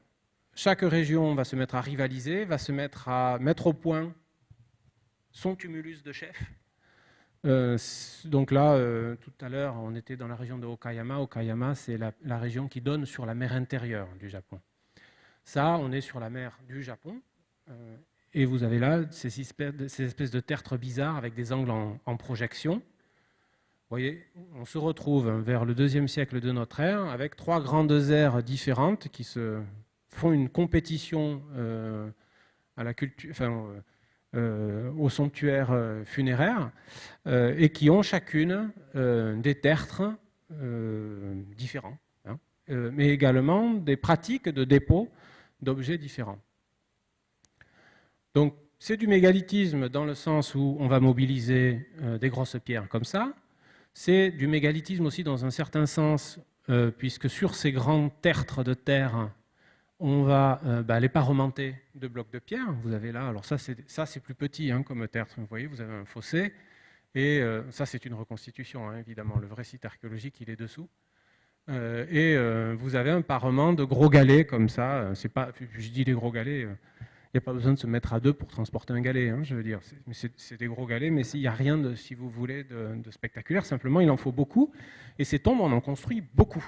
Chaque région va se mettre à rivaliser, va se mettre à mettre au point son tumulus de chef. Donc là, tout à l'heure, on était dans la région de Okayama. Okayama, c'est la région qui donne sur la mer intérieure du Japon. Ça, on est sur la mer du Japon. Et vous avez là ces espèces de tertres bizarres avec des angles en projection. Vous voyez, on se retrouve vers le IIe siècle de notre ère avec trois grandes aires différentes qui se font une compétition à la culture, enfin, au sanctuaire funéraire et qui ont chacune des tertres différents, hein, mais également des pratiques de dépôt d'objets différents. Donc, c'est du mégalithisme dans le sens où on va mobiliser des grosses pierres comme ça. C'est du mégalithisme aussi dans un certain sens, puisque sur ces grands tertres de terre, on va les parementer de blocs de pierre. Vous avez là, alors ça c'est plus petit hein, comme tertre. Vous voyez, vous avez un fossé. Et ça c'est une reconstitution, hein, évidemment. Le vrai site archéologique, il est dessous. Vous avez un parement de gros galets comme ça. C'est pas, je dis des gros galets. Il n'y a pas besoin de se mettre à deux pour transporter un galet, hein, je veux dire. C'est des gros galets, mais il n'y a rien, si vous voulez, de spectaculaire. Simplement, il en faut beaucoup. Et ces tombes, on en construit beaucoup.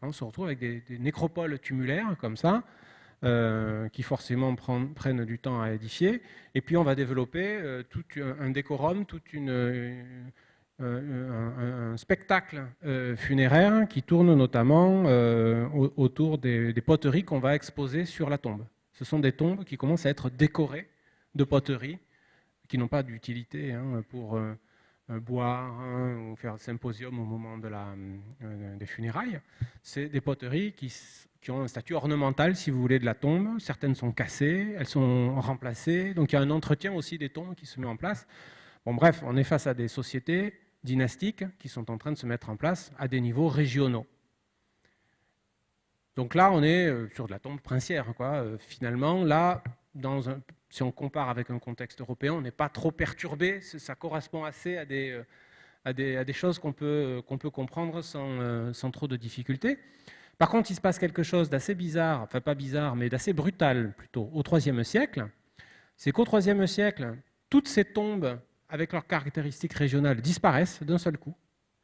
On se retrouve avec des nécropoles tumulaires, comme ça, qui forcément prennent du temps à édifier. Et puis, on va développer tout un décorum, un spectacle funéraire qui tourne notamment autour des poteries qu'on va exposer sur la tombe. Ce sont des tombes qui commencent à être décorées de poteries qui n'ont pas d'utilité hein, pour boire hein, ou faire un symposium au moment des funérailles. C'est des poteries qui ont un statut ornemental, si vous voulez, de la tombe. Certaines sont cassées, elles sont remplacées. Donc il y a un entretien aussi des tombes qui se met en place. Bon, bref, on est face à des sociétés dynastiques qui sont en train de se mettre en place à des niveaux régionaux. Donc là, on est sur de la tombe princière, quoi. Finalement, là, si on compare avec un contexte européen, on n'est pas trop perturbé. Ça correspond assez à des choses qu'on peut comprendre sans trop de difficultés. Par contre, il se passe quelque chose d'assez bizarre, enfin pas bizarre, mais d'assez brutal plutôt, au IIIe siècle. C'est qu'au IIIe siècle, toutes ces tombes, avec leurs caractéristiques régionales, disparaissent d'un seul coup.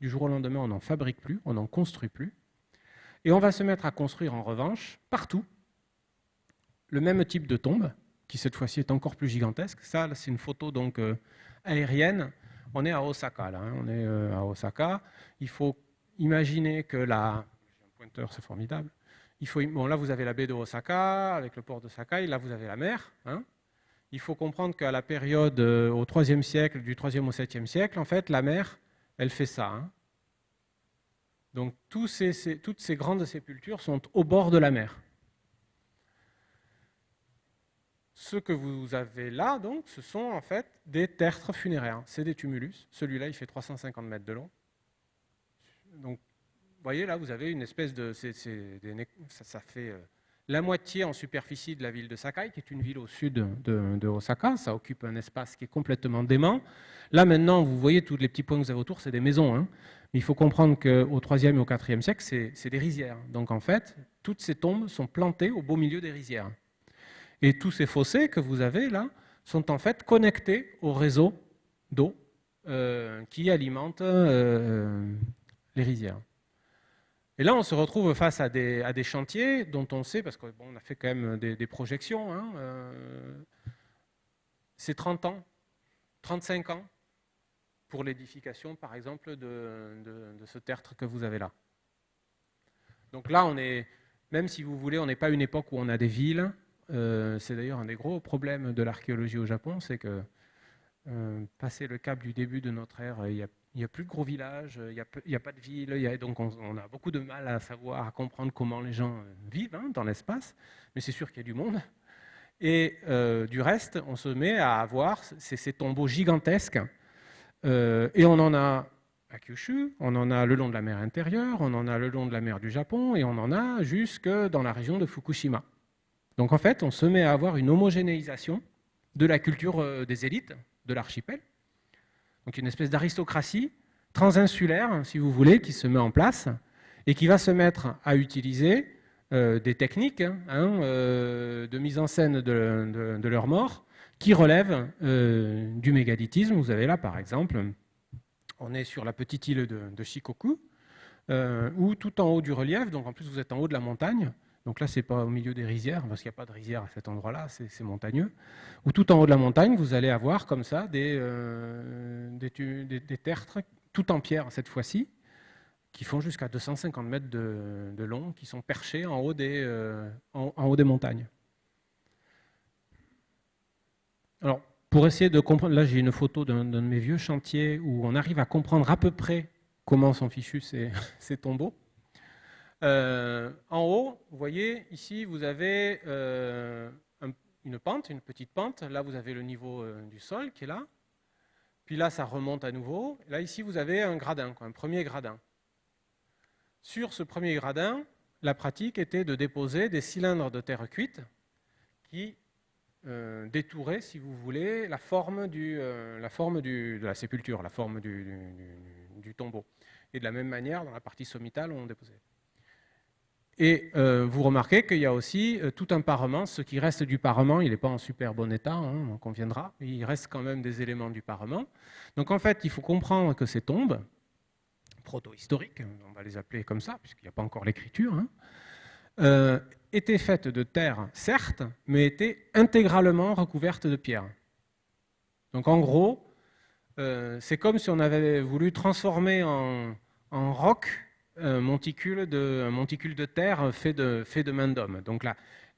Du jour au lendemain, on n'en fabrique plus, on n'en construit plus. Et on va se mettre à construire en revanche, partout, le même type de tombe, qui cette fois-ci est encore plus gigantesque. Ça, c'est une photo donc aérienne. On est à Osaka, là. Hein. On est à Osaka. Il faut imaginer que là, j'ai un pointeur, c'est formidable. Bon, là, vous avez la baie de Osaka, avec le port de Sakai. Là, vous avez la mer. Hein. Il faut comprendre qu'à la période au IIIe siècle, du IIIe au VIIe siècle, en fait, la mer, elle fait ça. Hein. Donc toutes ces grandes sépultures sont au bord de la mer. Ce que vous avez là, donc, ce sont en fait des tertres funéraires. C'est des tumulus. Celui-là, il fait 350 mètres de long. Donc, vous voyez, là, vous avez une espèce de... Ça fait la moitié en superficie de la ville de Sakai, qui est une ville au sud de Osaka. Ça occupe un espace qui est complètement dément. Là, maintenant, vous voyez tous les petits points que vous avez autour, c'est des maisons. Hein. Mais il faut comprendre qu'au IIIe et au IVe siècle, c'est des rizières. Donc, en fait, toutes ces tombes sont plantées au beau milieu des rizières. Et tous ces fossés que vous avez là sont en fait connectés au réseau d'eau qui alimente les rizières. Et là, on se retrouve face à des chantiers dont on sait, parce qu'on a fait quand même des projections, hein, c'est 30 ans, 35 ans pour l'édification, par exemple, de ce tertre que vous avez là. Donc là, même si vous voulez, on n'est pas à une époque où on a des villes. C'est d'ailleurs un des gros problèmes de l'archéologie au Japon, c'est que passé le cap du début de notre ère, il n'y a plus de gros villages, il n'y a pas de ville, donc on a beaucoup de mal à comprendre comment les gens vivent hein, dans l'espace, mais c'est sûr qu'il y a du monde. Et du reste, on se met à avoir ces tombeaux gigantesques, et on en a à Kyushu, on en a le long de la mer intérieure, on en a le long de la mer du Japon, et on en a jusque dans la région de Fukushima. Donc en fait, on se met à avoir une homogénéisation de la culture des élites de l'archipel. Donc une espèce d'aristocratie transinsulaire, si vous voulez, qui se met en place et qui va se mettre à utiliser des techniques de mise en scène de leur mort qui relèvent du mégalithisme. Vous avez là, par exemple, on est sur la petite île de Shikoku, où tout en haut du relief, donc en plus vous êtes en haut de la montagne, donc là, ce n'est pas au milieu des rizières, parce qu'il n'y a pas de rizière à cet endroit-là, c'est montagneux. Ou tout en haut de la montagne, vous allez avoir comme ça des tertres, tout en pierre cette fois-ci, qui font jusqu'à 250 mètres de long, qui sont perchés en haut des montagnes. Alors, pour essayer de comprendre, là j'ai une photo d'un de mes vieux chantiers où on arrive à comprendre à peu près comment sont fichus ces tombeaux. En haut, vous voyez, ici, vous avez une pente, une petite pente. Là, vous avez le niveau du sol qui est là. Puis là, ça remonte à nouveau. Là, ici, vous avez un gradin, un premier gradin. Sur ce premier gradin, la pratique était de déposer des cylindres de terre cuite qui détouraient, si vous voulez, la forme de la sépulture, la forme du tombeau. Et de la même manière, dans la partie sommitale, on déposait. Et vous remarquez qu'il y a aussi tout un parement. Ce qui reste du parement, il n'est pas en super bon état, hein, on conviendra, mais il reste quand même des éléments du parement. Donc en fait, il faut comprendre que ces tombes proto-historiques, on va les appeler comme ça, puisqu'il n'y a pas encore l'écriture, hein, étaient faites de terre, certes, mais étaient intégralement recouvertes de pierre. Donc en gros, c'est comme si on avait voulu transformer en roc un monticule de terre fait de main d'homme. Donc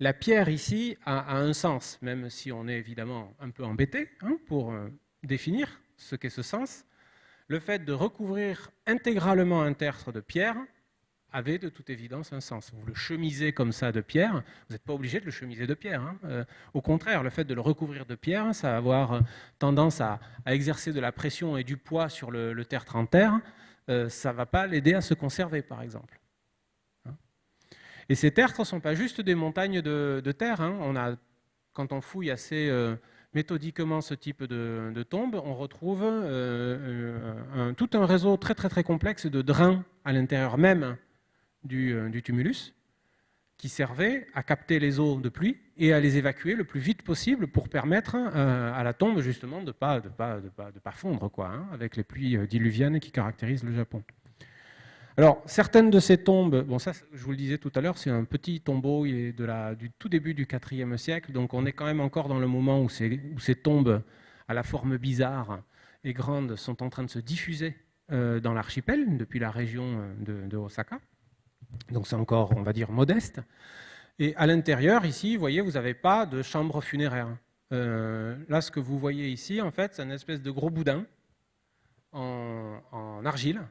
la pierre ici a un sens, même si on est évidemment un peu embêté, hein, pour définir ce qu'est ce sens. Le fait de recouvrir intégralement un tertre de pierre avait de toute évidence un sens. Vous le chemisez comme ça de pierre, vous n'êtes pas obligé de le chemiser de pierre, hein. Au contraire, le fait de le recouvrir de pierre, ça va avoir tendance à exercer de la pression et du poids sur le tertre en terre. Ça ne va pas l'aider à se conserver, par exemple. Et ces tertres ne sont pas juste des montagnes de terre, hein. Quand on fouille assez méthodiquement ce type de tombe, on retrouve tout un réseau très, très, très complexe de drains à l'intérieur même du tumulus, qui servait à capter les eaux de pluie et à les évacuer le plus vite possible pour permettre à la tombe justement de pas fondre, quoi, hein, avec les pluies diluviennes qui caractérisent le Japon. Alors, certaines de ces tombes, bon ça je vous le disais tout à l'heure, c'est un petit tombeau du tout début du IVe siècle, donc on est quand même encore dans le moment où ces tombes à la forme bizarre et grande sont en train de se diffuser dans l'archipel, depuis la région de Osaka. Donc c'est encore, on va dire, modeste. Et à l'intérieur, ici, vous voyez, vous n'avez pas de chambre funéraire. Là, ce que vous voyez ici, en fait, c'est une espèce de gros boudin en argile,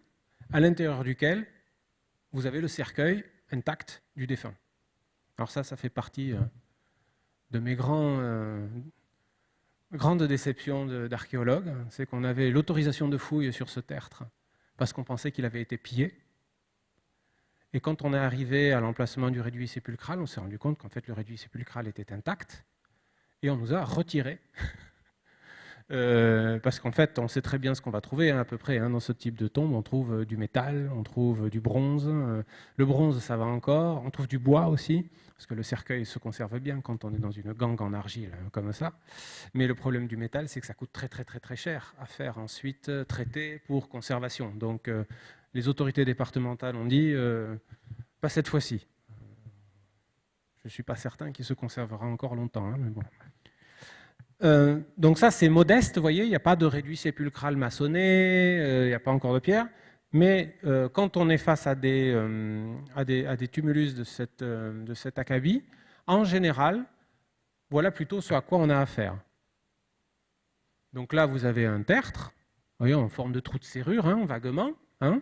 à l'intérieur duquel vous avez le cercueil intact du défunt. Alors ça fait partie de mes grandes déceptions d'archéologue. C'est qu'on avait l'autorisation de fouille sur ce tertre parce qu'on pensait qu'il avait été pillé. Et quand on est arrivé à l'emplacement du réduit sépulcral, on s'est rendu compte qu'en fait le réduit sépulcral était intact et on nous a retiré. Parce qu'en fait, on sait très bien ce qu'on va trouver, hein, à peu près, hein, dans ce type de tombe. On trouve du métal, on trouve du bronze. Le bronze, ça va encore. On trouve du bois aussi, parce que le cercueil se conserve bien quand on est dans une gangue en argile, hein, comme ça. Mais le problème du métal, c'est que ça coûte très, très, très, très cher à faire ensuite traiter pour conservation. Donc, les autorités départementales ont dit pas cette fois-ci. Je ne suis pas certain qu'il se conservera encore longtemps, hein, mais bon. Donc ça, c'est modeste, vous voyez, il n'y a pas de réduit sépulcral maçonné, il n'y a pas encore de pierre. Mais quand on est face à des tumulus de cet acabit, en général, voilà plutôt ce à quoi on a affaire. Donc là, vous avez un tertre, vous voyez, en forme de trou de serrure, hein, vaguement, hein,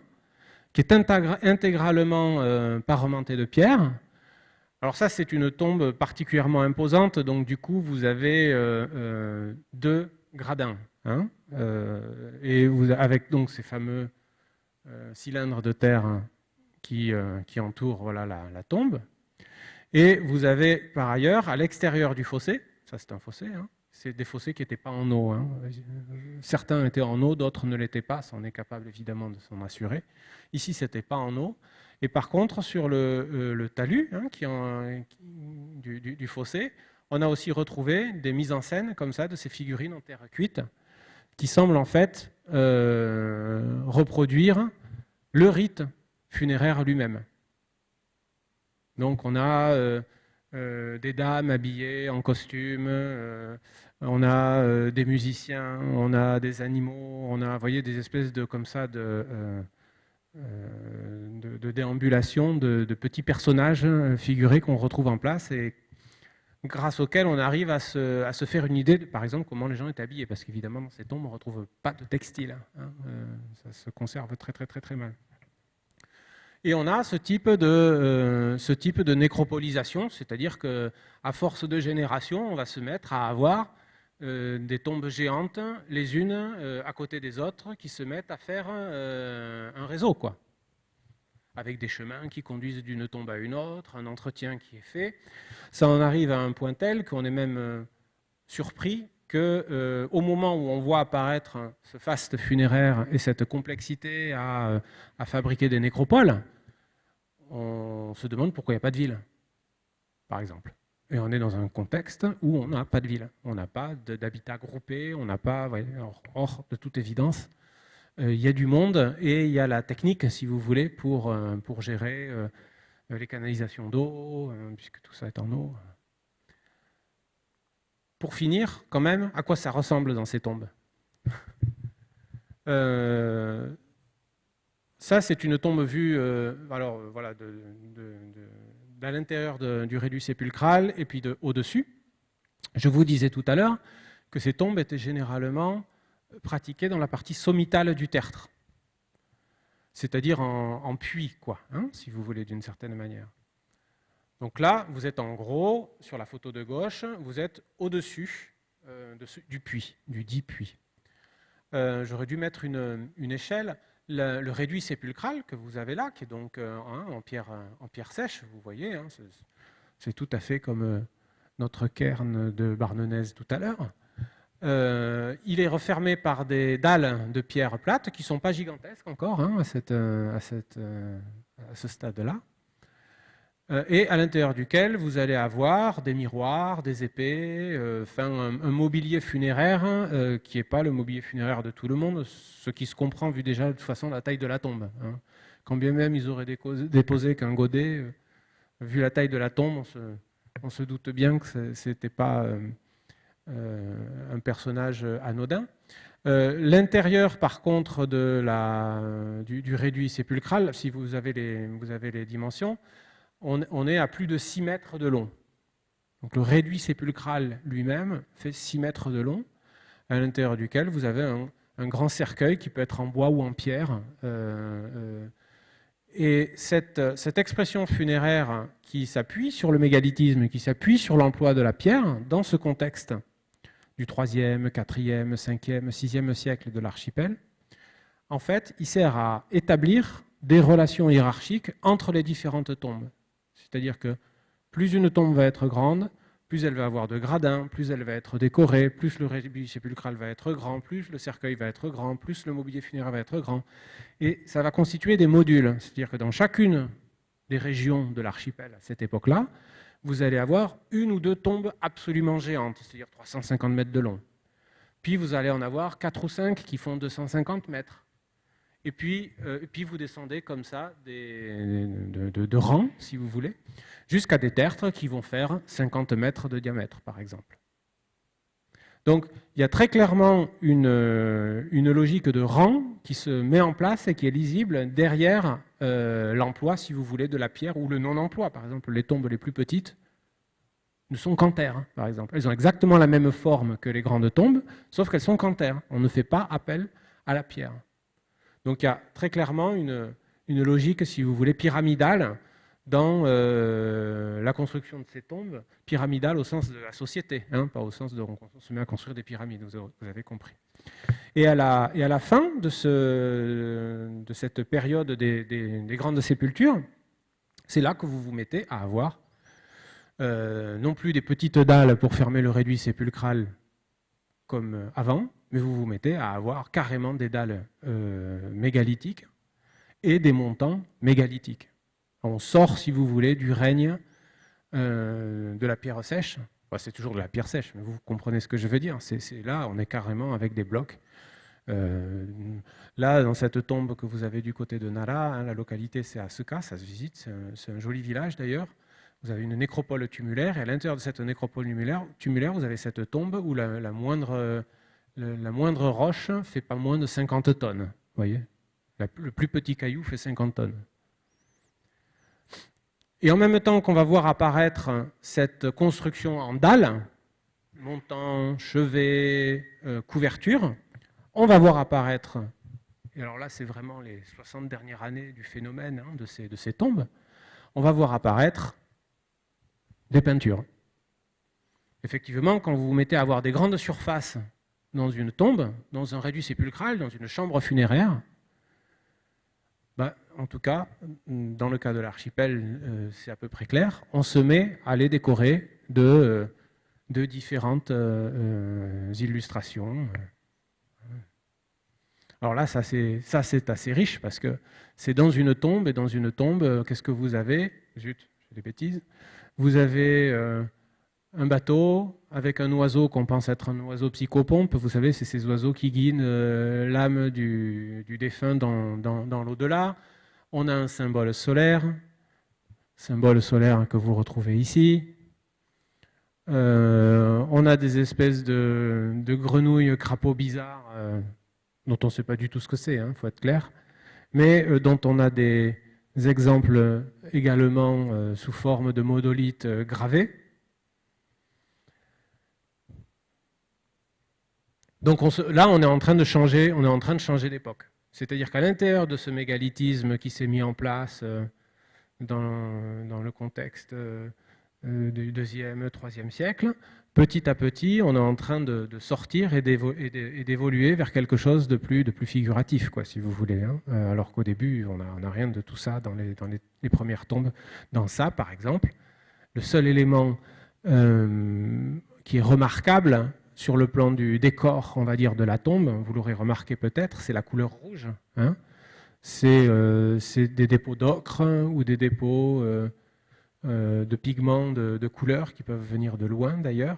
qui est intégralement parementé de pierre. Alors ça, c'est une tombe particulièrement imposante, donc du coup, vous avez 2 gradins, hein, et avec donc ces fameux cylindres de terre qui entourent, voilà, la tombe. Et vous avez par ailleurs, à l'extérieur du fossé, ça c'est un fossé, hein, c'est des fossés qui n'étaient pas en eau, hein. Certains étaient en eau, d'autres ne l'étaient pas, ça on est capable évidemment de s'en assurer. Ici, ce n'était pas en eau. Et par contre, sur le talus, hein, du fossé, on a aussi retrouvé des mises en scène comme ça de ces figurines en terre cuite qui semblent en fait reproduire le rite funéraire lui-même. Donc on a des dames habillées en costume, on a des musiciens, on a des animaux, on a, vous voyez, des espèces de comme ça de déambulation de petits personnages figurés qu'on retrouve en place. Et grâce auquel on arrive à se faire une idée de, par exemple, comment les gens étaient habillés. Parce qu'évidemment, dans ces tombes, on ne retrouve pas de textile. Hein. Ça se conserve très, très, très, très mal. Et on a ce type de nécropolisation, c'est-à-dire qu'à force de génération, on va se mettre à avoir des tombes géantes, les unes à côté des autres, qui se mettent à faire un réseau, quoi. Avec des chemins qui conduisent d'une tombe à une autre, un entretien qui est fait. Ça en arrive à un point tel qu'on est même surpris qu'au moment où on voit apparaître ce faste funéraire et cette complexité à fabriquer des nécropoles, on se demande pourquoi il n'y a pas de ville, par exemple. Et on est dans un contexte où on n'a pas de ville, on n'a pas d'habitat groupé, on n'a pas, or, de toute évidence, il y a du monde et il y a la technique, si vous voulez, pour gérer les canalisations d'eau, puisque tout ça est en eau. Pour finir, quand même, à quoi ça ressemble dans ces tombes? Ça, c'est une tombe vue voilà, à l'intérieur du réduit sépulcral et puis au-dessus. Je vous disais tout à l'heure que ces tombes étaient généralement pratiquées dans la partie sommitale du tertre, c'est-à-dire en puits, quoi, hein, si vous voulez, d'une certaine manière. Donc là, vous êtes en gros, sur la photo de gauche, vous êtes au-dessus du puits, du dit puits. J'aurais dû mettre une échelle. Le réduit sépulcral que vous avez là, qui est donc en pierre sèche, vous voyez, hein, c'est tout à fait comme notre cairn de Barnenez tout à l'heure. Il est refermé par des dalles de pierre plate qui ne sont pas gigantesques encore hein, à ce stade-là. Et à l'intérieur duquel vous allez avoir des miroirs, des épées, un mobilier funéraire qui n'est pas le mobilier funéraire de tout le monde, ce qui se comprend vu déjà de toute façon la taille de la tombe. Hein. Quand bien même ils auraient déposé qu'un godet, vu la taille de la tombe, on se doute bien que ce n'était pas un personnage anodin. L'intérieur, par contre, du réduit sépulcral, si vous avez les dimensions, on est à plus de 6 mètres de long. Donc le réduit sépulcral lui-même fait 6 mètres de long, à l'intérieur duquel vous avez un grand cercueil qui peut être en bois ou en pierre. Et cette expression funéraire qui s'appuie sur le mégalithisme, qui s'appuie sur l'emploi de la pierre, dans ce contexte du 3e, 4e, 5e, 6e siècle de l'archipel, en fait, il sert à établir des relations hiérarchiques entre les différentes tombes. C'est-à-dire que plus une tombe va être grande, plus elle va avoir de gradins, plus elle va être décorée, plus le réduit sépulcral va être grand, plus le cercueil va être grand, plus le mobilier funéraire va être grand. Et ça va constituer des modules. C'est-à-dire que dans chacune des régions de l'archipel à cette époque-là, vous allez avoir une ou deux tombes absolument géantes, c'est-à-dire 350 mètres de long. Puis vous allez en avoir 4 ou 5 qui font 250 mètres. Et puis vous descendez comme ça de rang, si vous voulez, jusqu'à des tertres qui vont faire 50 mètres de diamètre, par exemple. Donc, il y a très clairement une logique de rang qui se met en place et qui est lisible derrière l'emploi, si vous voulez, de la pierre ou le non-emploi. Par exemple, les tombes les plus petites ne sont qu'en terre, par exemple. Elles ont exactement la même forme que les grandes tombes, sauf qu'elles sont qu'en terre. On ne fait pas appel à la pierre. Donc il y a très clairement une logique, si vous voulez, pyramidale dans la construction de ces tombes, pyramidale au sens de la société, hein, pas au sens de on se met à construire des pyramides, vous avez compris. Et à la fin de cette période des grandes sépultures, c'est là que vous vous mettez à avoir non plus des petites dalles pour fermer le réduit sépulcral comme avant, mais vous vous mettez à avoir carrément des dalles mégalithiques et des montants mégalithiques. On sort, si vous voulez, du règne de la pierre sèche. Enfin, c'est toujours de la pierre sèche, mais vous comprenez ce que je veux dire. Là, on est carrément avec des blocs. Là, dans cette tombe que vous avez du côté de Nara, hein, la localité c'est Asuka, ça se visite, c'est un joli village d'ailleurs. Vous avez une nécropole tumulaire, et à l'intérieur de cette nécropole tumulaire, vous avez cette tombe où la moindre roche fait pas moins de 50 tonnes. Vous voyez, le plus petit caillou fait 50 tonnes. Et en même temps qu'on va voir apparaître cette construction en dalles, montant, chevet, couverture, on va voir apparaître, et alors là c'est vraiment les 60 dernières années du phénomène de ces tombes, on va voir apparaître des peintures. Effectivement, quand vous vous mettez à avoir des grandes surfaces dans une tombe, dans un réduit sépulcral, dans une chambre funéraire, en tout cas, dans le cas de l'archipel, c'est à peu près clair, on se met à les décorer de différentes illustrations. Alors là, ça c'est assez riche parce que c'est dans une tombe, et dans une tombe, qu'est-ce que vous avez? Zut, je fais des bêtises. Vous avez un bateau avec un oiseau qu'on pense être un oiseau psychopompe. Vous savez, c'est ces oiseaux qui guident l'âme du défunt dans l'au-delà. On a un symbole solaire que vous retrouvez ici. On a des espèces de grenouilles crapauds bizarres dont on ne sait pas du tout ce que c'est, faut être clair, mais dont on a des exemples également sous forme de modolithes gravés. Donc là, on est en train de changer d'époque. C'est-à-dire qu'à l'intérieur de ce mégalithisme qui s'est mis en place dans le contexte du 2e, 3e siècle, petit à petit, on est en train de sortir et d'évoluer vers quelque chose de plus figuratif, quoi, si vous voulez. Alors qu'au début, on n'a rien de tout ça dans les premières tombes. Dans ça, par exemple, le seul élément qui est remarquable sur le plan du décor, on va dire, de la tombe, vous l'aurez remarqué peut-être, c'est la couleur rouge. C'est des dépôts d'ocre ou des dépôts de pigments de couleurs qui peuvent venir de loin d'ailleurs.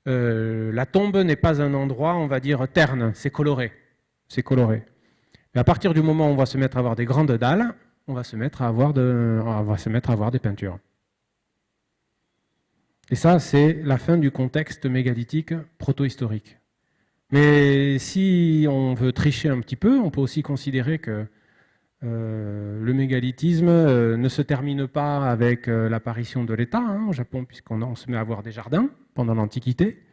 La tombe n'est pas un endroit, on va dire, terne, c'est coloré. C'est coloré. Et à partir du moment où on va se mettre à avoir des grandes dalles, on va se mettre à avoir des peintures. Et ça, c'est la fin du contexte mégalithique proto-historique. Mais si on veut tricher un petit peu, on peut aussi considérer que le mégalithisme ne se termine pas avec l'apparition de l'État au Japon, puisqu'on se met à avoir des jardins pendant l'Antiquité,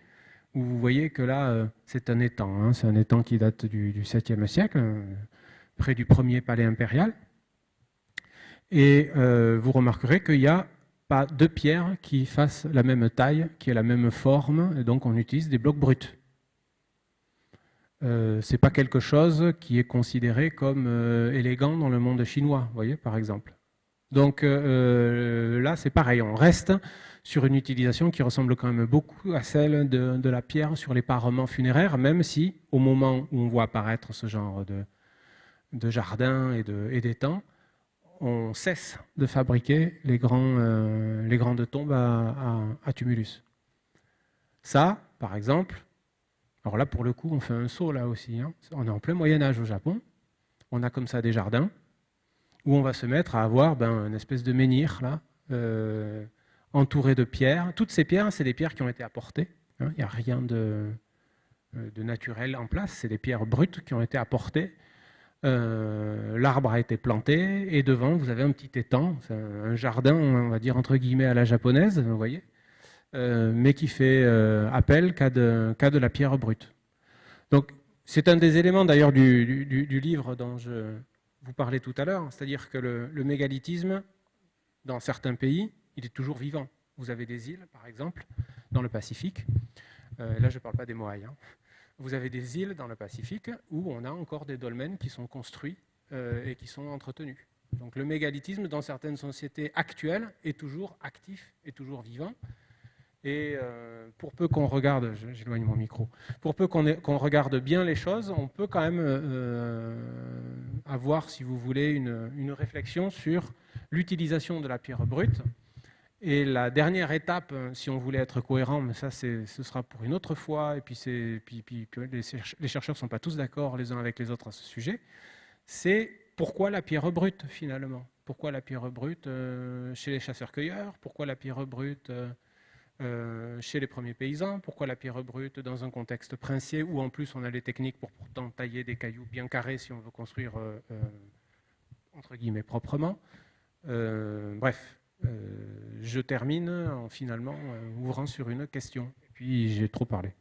où vous voyez que là, c'est un étang. C'est un étang qui date du 7e siècle, près du premier palais impérial. Et vous remarquerez qu'il n'y a pas deux pierres qui fassent la même taille, qui aient la même forme, et donc on utilise des blocs bruts. Ce n'est pas quelque chose qui est considéré comme élégant dans le monde chinois, vous voyez, par exemple. Donc là, c'est pareil, on reste sur une utilisation qui ressemble quand même beaucoup à celle de la pierre sur les parements funéraires, même si, au moment où on voit apparaître ce genre de jardin et d'étangs, on cesse de fabriquer les grandes tombes à tumulus. Ça, par exemple, alors là, pour le coup, on fait un saut là aussi. On est en plein Moyen-Âge au Japon. On a comme ça des jardins où on va se mettre à avoir une espèce de menhir là, entouré de pierres. Toutes ces pierres, c'est des pierres qui ont été apportées. Il n'y a rien de naturel en place. C'est des pierres brutes qui ont été apportées. L'arbre a été planté et devant, vous avez un petit étang, un jardin, on va dire entre guillemets à la japonaise, vous voyez, mais qui fait appel qu'à de la pierre brute. Donc, c'est un des éléments d'ailleurs du livre dont je vous parlais tout à l'heure, c'est-à-dire que le mégalithisme, dans certains pays, il est toujours vivant. Vous avez des îles, par exemple, dans le Pacifique. Là, je ne parle pas des Moaïs. Vous avez des îles dans le Pacifique où on a encore des dolmens qui sont construits et qui sont entretenus. Donc le mégalithisme, dans certaines sociétés actuelles, est toujours actif, est toujours vivant. Et pour peu qu'on regarde, j'éloigne mon micro, pour peu qu'on regarde bien les choses, on peut quand même avoir, si vous voulez, une réflexion sur l'utilisation de la pierre brute. Et la dernière étape, si on voulait être cohérent, mais ça ce sera pour une autre fois, et puis les chercheurs ne sont pas tous d'accord les uns avec les autres à ce sujet, c'est pourquoi la pierre brute finalement? Pourquoi la pierre brute chez les chasseurs-cueilleurs? Pourquoi la pierre brute chez les premiers paysans? Pourquoi la pierre brute dans un contexte princier où en plus on a les techniques pour pourtant tailler des cailloux bien carrés si on veut construire entre guillemets proprement? Bref. je termine en finalement ouvrant sur une question. Et puis j'ai trop parlé.